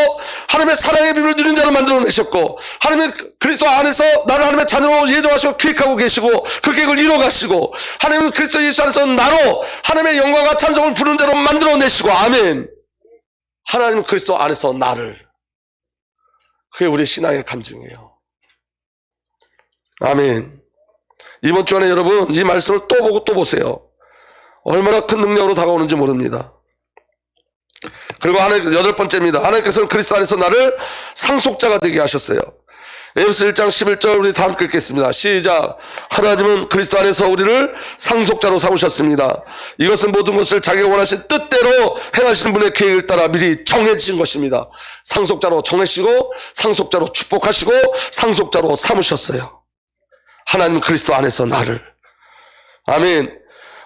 하나님의 사랑의 비밀을 누린 자로 만들어내셨고, 하나님의 그리스도 안에서 나를 하나님의 자녀로 예정하시고 기획하고 계시고 그 계획을 이뤄가시고, 하나님은 그리스도 예수 안에서 나로 하나님의 영광과 찬송을 부르는 자로 만들어내시고, 아멘. 하나님은 그리스도 안에서 나를. 그게 우리의 신앙의 간증이에요. 아멘. 이번 주 안에 여러분 이 말씀을 또 보고 또 보세요. 얼마나 큰 능력으로 다가오는지 모릅니다. 그리고 여덟 번째입니다. 하나님께서는 그리스도 안에서 나를 상속자가 되게 하셨어요. 에베소 1장 11절 우리 다 함께 읽겠습니다. 시작. 하나님은 그리스도 안에서 우리를 상속자로 삼으셨습니다. 이것은 모든 것을 자기가 원하신 뜻대로 행하시는 분의 계획을 따라 미리 정해진 것입니다. 상속자로 정하시고 상속자로 축복하시고 상속자로 삼으셨어요. 하나님은 그리스도 안에서 나를. 아멘.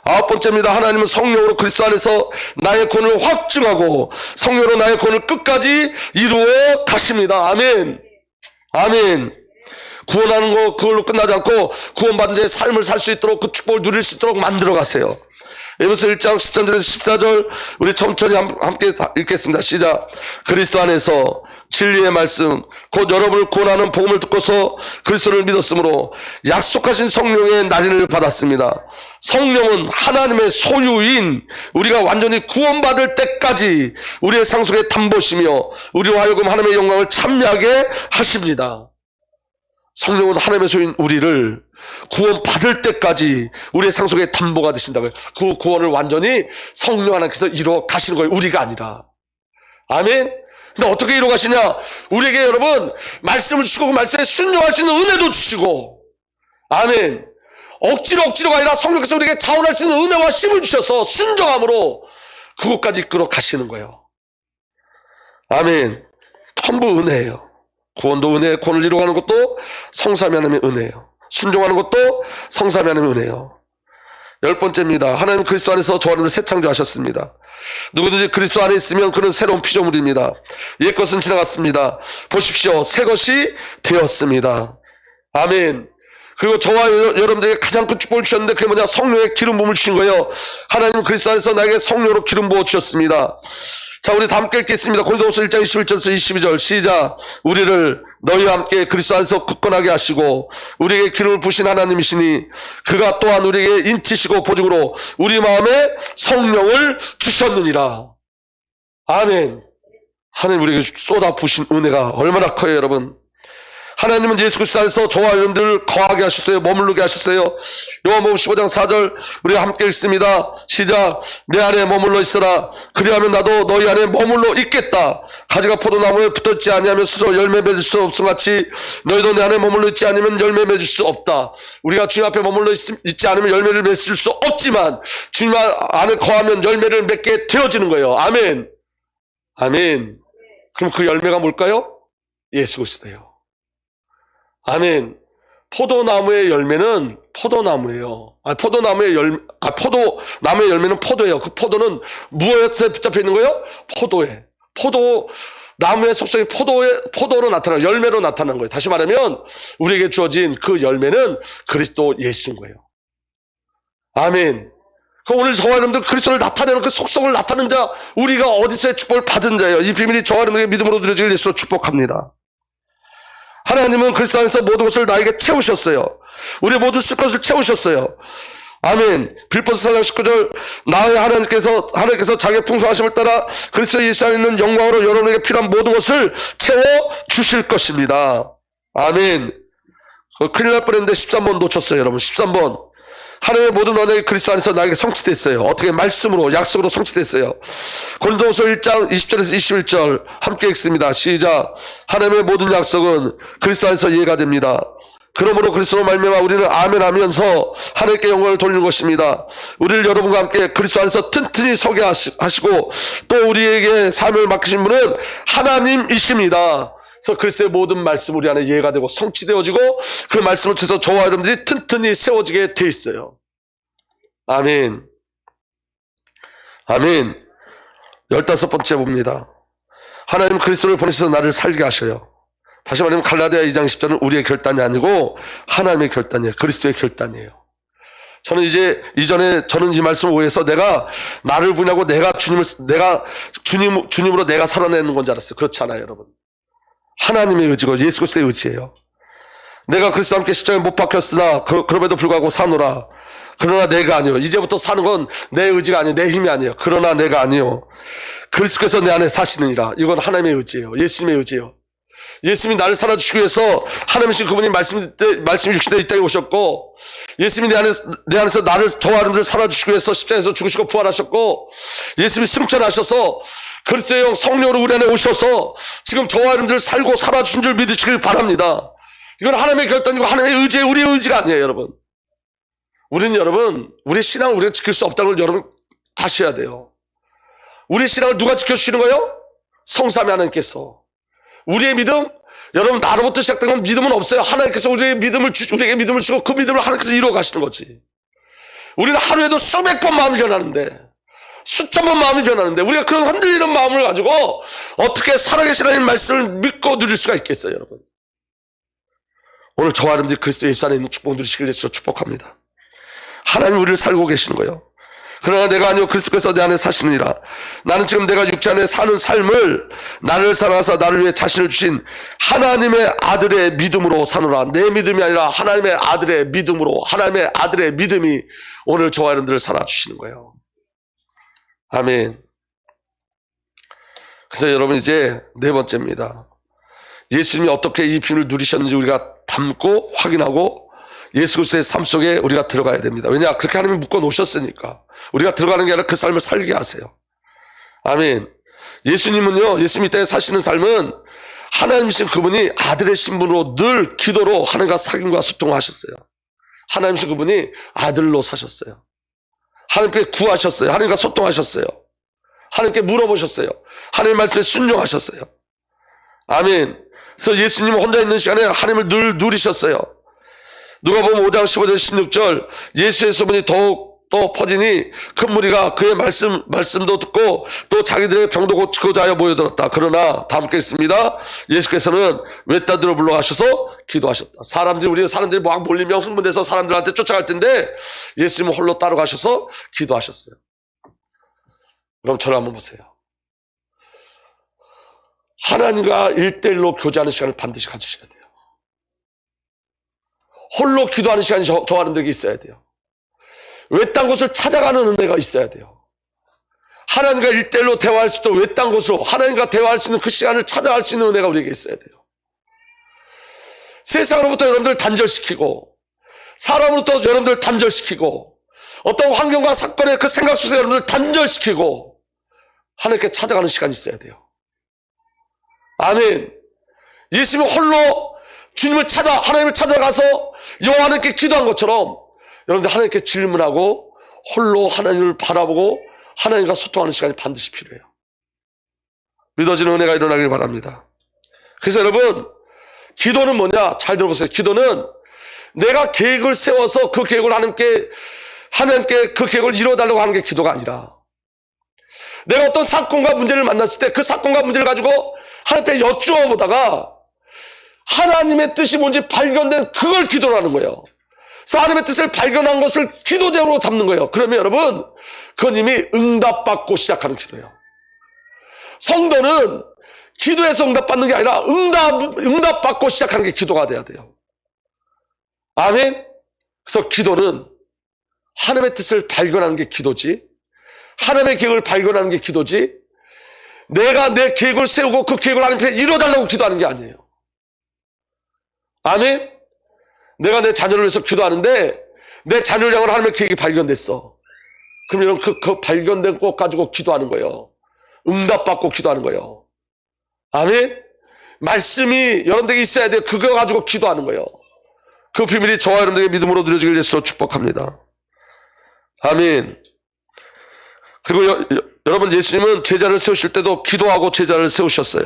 아홉 번째입니다. 하나님은 성령으로 그리스도 안에서 나의 구원을 확증하고 성령으로 나의 구원을 끝까지 이루어 가십니다. 아멘. 아멘. 구원하는 거 그걸로 끝나지 않고 구원받은 자의 삶을 살 수 있도록 그 축복을 누릴 수 있도록 만들어 가세요. 에베소 1장 13절에서 14절 우리 천천히 함께 읽겠습니다. 시작. 그리스도 안에서 진리의 말씀 곧 여러분을 구원하는 복음을 듣고서 그리스도를 믿었으므로 약속하신 성령의 날인을 받았습니다. 성령은 하나님의 소유인 우리가 완전히 구원받을 때까지 우리의 상속의 담보시며 우리로 하여금 하나님의 영광을 참여하게 하십니다. 성령은 하나님의 소유인 우리를 구원받을 때까지 우리의 상속의 담보가 되신다고요. 그 구원을 완전히 성령 하나님께서 이루어 가시는 거예요. 우리가 아니라. 아멘. 근데 어떻게 이루어 가시냐? 우리에게 여러분 말씀을 주시고 그 말씀에 순종할 수 있는 은혜도 주시고, 아멘. 억지로가 아니라 성령께서 우리에게 자원할 수 있는 은혜와 힘을 주셔서 순종함으로 그곳까지 이끌어 가시는 거예요. 아멘. 전부 은혜예요. 구원도 은혜, 구원을 이루어가는 것도 성삼위 하나님의 은혜예요. 순종하는 것도 성삼위 하나님의 은혜예요. 열 번째입니다. 하나님 그리스도 안에서 저와 여러분을 새 창조하셨습니다. 누구든지 그리스도 안에 있으면 그는 새로운 피조물입니다. 옛것은 지나갔습니다. 보십시오. 새 것이 되었습니다. 아멘. 그리고 저와 여러분들에게 가장 큰 축복을 주셨는데 그게 뭐냐? 성령의 기름 부음을 주신 거예요. 하나님은 그리스도 안에서 나에게 성령으로 기름 부어 주셨습니다. 자, 우리 다 함께 읽겠습니다. 고린도후서 1장 21절부터 22절 시작. 우리를 너희와 함께 그리스도 안에서 굳건하게 하시고 우리에게 기름을 부으신 하나님이시니 그가 또한 우리에게 인치시고 보증으로 우리 마음에 성령을 주셨느니라. 아멘. 하나님 우리에게 쏟아부으신 은혜가 얼마나 커요, 여러분. 하나님은 예수 그리스도 안에서 저와 여러분들 거하게 하셨어요. 머무르게 하셨어요. 요한복음 15장 4절 우리가 함께 읽습니다. 시작. 내 안에 머물러 있어라. 그리하면 나도 너희 안에 머물러 있겠다. 가지가 포도나무에 붙었지 아니하면 스스로 열매 맺을 수 없음 같이 너희도 내 안에 머물러 있지 않으면 열매 맺을 수 없다. 우리가 주님 앞에 머물러 있지 않으면 열매를 맺을 수 없지만 주님 안에 거하면 열매를 맺게 되어지는 거예요. 아멘. 아멘. 그럼 그 열매가 뭘까요? 예수 그리스도예요. 아멘. 포도나무의 열매는 포도나무예요. 포도나무의 열매는 포도예요. 그 포도는 무엇에 붙잡혀 있는 거예요? 포도에. 나무의 속성이 포도로 나타나는, 열매로 나타나는 거예요. 다시 말하면 우리에게 주어진 그 열매는 그리스도 예수인 거예요. 아멘. 오늘 저와 여러분들 그리스도를 나타내는 그 속성을 나타내는 자, 우리가 어디서의 축복을 받은 자예요. 이 비밀이 저와 여러분에게 믿음으로 누려지길 예수로 축복합니다. 하나님은 그리스도 안에서 모든 것을 나에게 채우셨어요. 우리 모두 쓸 것을 채우셨어요. 아멘. 빌립보서 4장 19절 나의 하나님께서 자기의 풍성하심을 따라 그리스도 예수 안에 있는 영광으로 여러분에게 필요한 모든 것을 채워 주실 것입니다. 아멘. 큰일 날 뻔했는데 13번 놓쳤어요, 여러분. 13번. 하나님의 모든 언약이 그리스도 안에서 나에게 성취됐어요. 어떻게? 말씀으로, 약속으로 성취됐어요. 고린도후서 1장 20절에서 21절 함께 읽습니다. 시작. 하나님의 모든 약속은 그리스도 안에서 이해가 됩니다. 그러므로 그리스도로 말미암아 우리는 아멘 하면서 하나님께 영광을 돌리는 것입니다. 우리를 여러분과 함께 그리스도 안에서 튼튼히 서게 하시고 또 우리에게 사명을 맡기신 분은 하나님이십니다. 그래서 그리스도의 모든 말씀 우리 안에 이해가 되고 성취되어지고 그 말씀을 통해서 저와 여러분들이 튼튼히 세워지게 돼 있어요. 아멘. 아멘. 15번째 봅니다. 하나님 그리스도를 보내셔서 나를 살게 하셔요. 다시 말하면 갈라디아 2장 10절은 우리의 결단이 아니고 하나님의 결단이에요. 그리스도의 결단이에요. 저는 이 말씀을 오해해서 내가 나를 부인하고 내가 주님으로 내가 살아내는 건 줄 알았어요. 그렇지 않아요, 여러분. 하나님의 의지고 예수 그리스도의 의지예요. 내가 그리스도와 함께 십자가에 못 박혔으나 그럼에도 불구하고 사노라. 그러나 내가 아니요. 이제부터 사는 건 내 의지가 아니에요. 내 힘이 아니에요. 그러나 내가 아니요. 그리스도께서 내 안에 사시느니라. 이건 하나님의 의지예요. 예수님의 의지예요. 예수님이 나를 살아주시기 위해서 하나님이신 그분이 말씀이 육신에 이 땅에 오셨고, 예수님이 내 안에서 저와 여러분들을 살아주시기 위해서 십자가에서 죽으시고 부활하셨고, 예수님이 승천하셔서 그리스도의 영 성령으로 우리 안에 오셔서 지금 저와 여러분들 살고 살아주신 줄 믿으시길 바랍니다. 이건 하나님의 결단이고 하나님의 의지예요. 우리의 의지가 아니에요, 여러분. 우리의 신앙을 우리가 지킬 수 없다는 걸 여러분 아셔야 돼요. 우리의 신앙을 누가 지켜주시는 거예요? 성삼위 하나님께서. 우리의 믿음, 여러분 나로부터 시작된 건 믿음은 없어요. 하나님께서 우리에게 믿음을 주고 그 믿음을 하나님께서 이루어 가시는 거지. 우리는 하루에도 수백 번 마음이 변하는데, 수천 번 마음이 변하는데, 우리가 그런 흔들리는 마음을 가지고 어떻게 살아계신 하나님 말씀을 믿고 누릴 수가 있겠어요, 여러분. 오늘 저와 여러분들이 그리스도 예수 안에 있는 축복 누리시길 위해서 축복합니다. 하나님 우리를 살고 계시는 거예요. 그러나 내가 아니요 그리스도께서 내 안에 사시느니라. 나는 지금 내가 육체 안에 사는 삶을 나를 사랑하사 나를 위해 자신을 주신 하나님의 아들의 믿음으로 사노라. 내 믿음이 아니라 하나님의 아들의 믿음으로, 하나님의 아들의 믿음이 오늘 저와 여러분들을 살아주시는 거예요. 아멘. 그래서 여러분 이제 네 번째입니다. 예수님이 어떻게 이 비밀을 누리셨는지 우리가 담고 확인하고 예수 그리스도의 삶 속에 우리가 들어가야 됩니다. 왜냐? 그렇게 하나님이 묶어 놓으셨으니까. 우리가 들어가는 게 아니라 그 삶을 살게 하세요. 아멘. 예수님이 이 땅에 사시는 삶은 하나님이신 그분이 아들의 신분으로 늘 기도로 하나님과 사귐과 소통을 하셨어요. 하나님이신 그분이 아들로 사셨어요. 하나님께 구하셨어요. 하나님과 소통하셨어요. 하나님께 물어보셨어요. 하나님 말씀에 순종하셨어요. 아멘. 그래서 예수님은 혼자 있는 시간에 하나님을 늘 누리셨어요. 누가복음 5장 15절 16절 예수의 소문이 더욱 또 퍼지니 큰 무리가 그의 말씀도 듣고 또 자기들의 병도 고치고자 하여 모여들었다. 그러나 다 함께 있습니다. 예수께서는 외딴으로 불러가셔서 기도하셨다. 우리 사람들이 막 몰리면 흥분돼서 사람들한테 쫓아갈 텐데 예수님은 홀로 따로 가셔서 기도하셨어요. 그럼 저를 한번 보세요. 하나님과 1대1로 교제하는 시간을 반드시 가지셔야 돼요. 홀로 기도하는 시간이 저와 여러분들에게 있어야 돼요. 외딴 곳을 찾아가는 은혜가 있어야 돼요. 하나님과 일대일로 대화할 수 있도록 외딴 곳으로 하나님과 대화할 수 있는 그 시간을 찾아갈 수 있는 은혜가 우리에게 있어야 돼요. 세상으로부터 여러분들 단절시키고 사람으로부터 여러분들 단절시키고 어떤 환경과 사건의 그 생각 속에서 여러분들 단절시키고 하나님께 찾아가는 시간이 있어야 돼요. 아멘. 예수님이 홀로 주님을 찾아 하나님을 찾아가서 여호와 하나님께 기도한 것처럼 여러분들 하나님께 질문하고 홀로 하나님을 바라보고 하나님과 소통하는 시간이 반드시 필요해요. 믿어지는 은혜가 일어나길 바랍니다. 그래서 여러분, 기도는 뭐냐? 잘 들어보세요. 기도는 내가 계획을 세워서 그 계획을 하나님께 그 계획을 이루어달라고 하는 게 기도가 아니라, 내가 어떤 사건과 문제를 만났을 때 그 사건과 문제를 가지고 하나님께 여쭈어 보다가 하나님의 뜻이 뭔지 발견된 그걸 기도를 하는 거예요. 그래서 하나님의 뜻을 발견한 것을 기도 제목으로 잡는 거예요. 그러면 여러분, 그건 이미 응답받고 시작하는 기도예요. 성도는 기도해서 응답받는 게 아니라 응답받고 시작하는 게 기도가 돼야 돼요. 아멘? 그래서 기도는 하나님의 뜻을 발견하는 게 기도지, 하나님의 계획을 발견하는 게 기도지, 내가 내 계획을 세우고 그 계획을 하나님께 이뤄달라고 기도하는 게 아니에요. 아멘? 내가 내 자녀를 위해서 기도하는데 내 자녀를 향한 하나님의 계획이 발견됐어. 그럼 여러분 그 발견된 것 가지고 기도하는 거예요. 응답받고 기도하는 거예요. 아멘? 말씀이 여러분들에게 있어야 돼요. 그거 가지고 기도하는 거예요. 그 비밀이 저와 여러분들에게 믿음으로 누려지길 예수로 축복합니다. 아멘. 그리고 여러분, 예수님은 제자를 세우실 때도 기도하고 제자를 세우셨어요.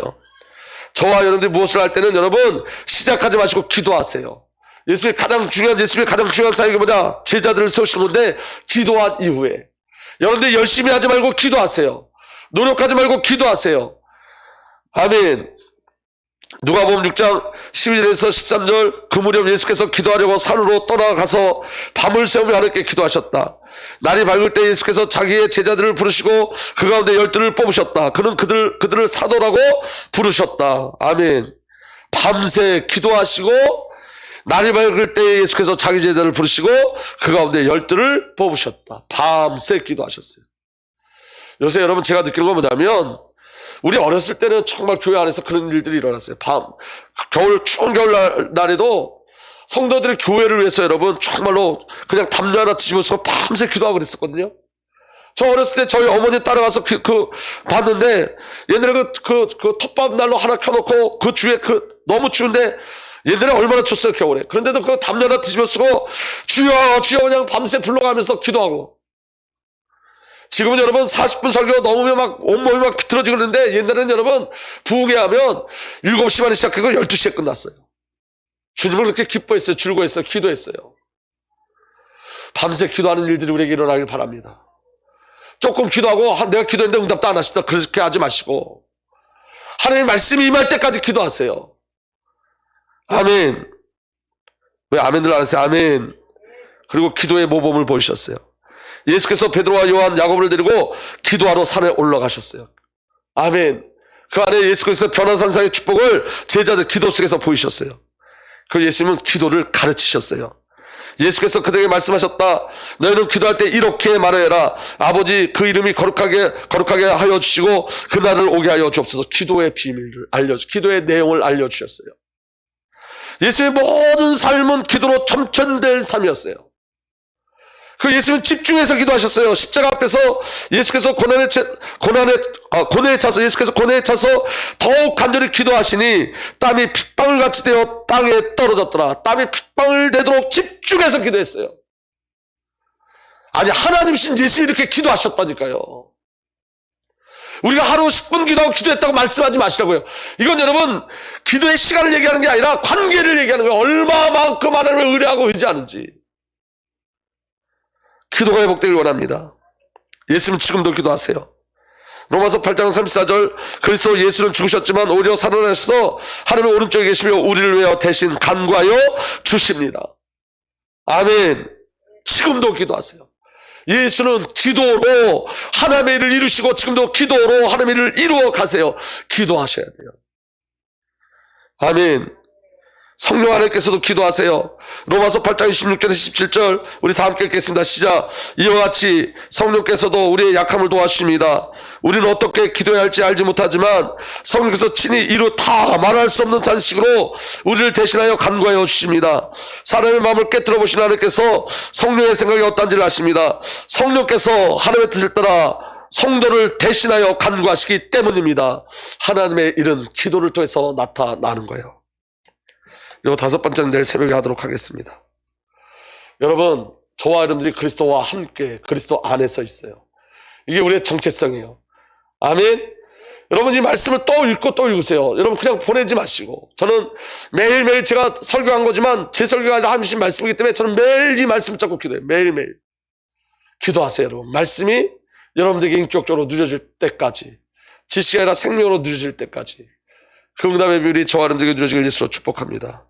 저와 여러분들이 무엇을 할 때는 여러분 시작하지 마시고 기도하세요. 예수님의 가장 중요한 사역이 뭐냐? 제자들을 세우시는 건데, 기도한 이후에 여러분들 열심히 하지 말고 기도하세요. 노력하지 말고 기도하세요. 아멘. 누가복음 6장 12절에서 13절, 그 무렵 예수께서 기도하려고 산으로 떠나가서 밤을 새우며 하나님께 기도하셨다. 날이 밝을 때 예수께서 자기의 제자들을 부르시고 그 가운데 12를 뽑으셨다. 그는 그들을 사도라고 부르셨다. 아멘. 밤새 기도하시고 날이 밝을 때 예수께서 자기 제자들을 부르시고 그 가운데 12를 뽑으셨다. 밤새 기도하셨어요. 요새 여러분 제가 느끼는 건 뭐냐면, 우리 어렸을 때는 정말 교회 안에서 그런 일들이 일어났어요. 추운 겨울날에도 성도들이 교회를 위해서 여러분 정말로 그냥 담요 하나 뒤집어서 밤새 기도하고 그랬었거든요. 저 어렸을 때 저희 어머니 따라가서 봤는데, 옛날에 그 톱밥 난로 하나 켜놓고 그 주에 너무 추운데, 옛날에 얼마나 춥어요, 겨울에. 그런데도 그 담요 하나 뒤집어 쓰고 주여 주여 그냥 밤새 불러가면서 기도하고. 지금은 여러분 40분 설교 넘으면 막 온몸이 막 비틀어지고 그러는데, 옛날에는 여러분 부흥회 하면 7시 반에 시작하고 12시에 끝났어요. 주님을 그렇게 기뻐했어요. 즐거워했어요. 기도했어요. 밤새 기도하는 일들이 우리에게 일어나길 바랍니다. 조금 기도하고 내가 기도했는데 응답도 안 하시다, 그렇게 하지 마시고 하나님의 말씀이 임할 때까지 기도하세요. 아멘. 왜 아멘들 안 하세요? 아멘. 그리고 기도의 모범을 보이셨어요. 예수께서 베드로와 요한, 야고보를 데리고 기도하러 산에 올라가셨어요. 아멘. 그 안에 예수께서 변화산상의 축복을 제자들 기도 속에서 보이셨어요. 그 예수님은 기도를 가르치셨어요. 예수께서 그들에게 말씀하셨다. 너희는 기도할 때 이렇게 말해라. 아버지, 그 이름이 거룩하게 하여 주시고 그날을 오게 하여 주옵소서. 기도의 비밀을 기도의 내용을 알려주셨어요. 예수님의 모든 삶은 기도로 점천될 삶이었어요. 그 예수님은 집중해서 기도하셨어요. 십자가 앞에서 예수께서 고뇌에 차서 더욱 간절히 기도하시니 땀이 핏방울 같이 되어 땅에 떨어졌더라. 땀이 핏방울 되도록 집중해서 기도했어요. 아니, 하나님이신 예수님이 이렇게 기도하셨다니까요. 우리가 하루 10분 기도하고 기도했다고 말씀하지 마시라고요. 이건 여러분 기도의 시간을 얘기하는 게 아니라 관계를 얘기하는 거예요. 얼마만큼 하나님을 의뢰하고 의지하는지. 기도가 회복되길 원합니다. 예수님 지금도 기도하세요. 로마서 8장 34절, 그리스도 예수는 죽으셨지만 오히려 살아나셔서 하나님의 오른쪽에 계시며 우리를 위하여 대신 간구하여 주십니다. 아멘. 지금도 기도하세요. 예수는 기도로 하나님의 일을 이루시고 지금도 기도로 하나님의 일을 이루어 가세요. 기도하셔야 돼요. 아멘. 성령 하나님께서도 기도하세요. 로마서 8장 16절에서 17절 우리 다 함께 읽겠습니다. 시작. 이와 같이 성령께서도 우리의 약함을 도와주십니다. 우리는 어떻게 기도해야 할지 알지 못하지만 성령께서 친히 이루 다 말할 수 없는 잔식으로 우리를 대신하여 간구하여 주십니다. 사람의 마음을 깨뜨려 보시는 하나님께서 성령의 생각이 어떤지를 아십니다. 성령께서 하나님의 뜻을 따라 성도를 대신하여 간구하시기 때문입니다. 하나님의 일은 기도를 통해서 나타나는 거예요. 그리고 다섯 번째는 내일 새벽에 하도록 하겠습니다. 여러분, 저와 여러분들이 그리스도와 함께 그리스도 안에서 있어요. 이게 우리의 정체성이에요. 아멘. 여러분 이 말씀을 또 읽고 또 읽으세요. 여러분 그냥 보내지 마시고, 저는 매일매일 제가 설교한 거지만 제 설교가 하신 말씀이기 때문에 저는 매일 이 말씀을 잡고 기도해요. 매일매일 기도하세요. 여러분 말씀이 여러분들에게 인격적으로 누려질 때까지, 지식이 아니라 생명으로 누려질 때까지 그 응답의 비율이 저와 여러분들에게 누려지길 예수로 축복합니다.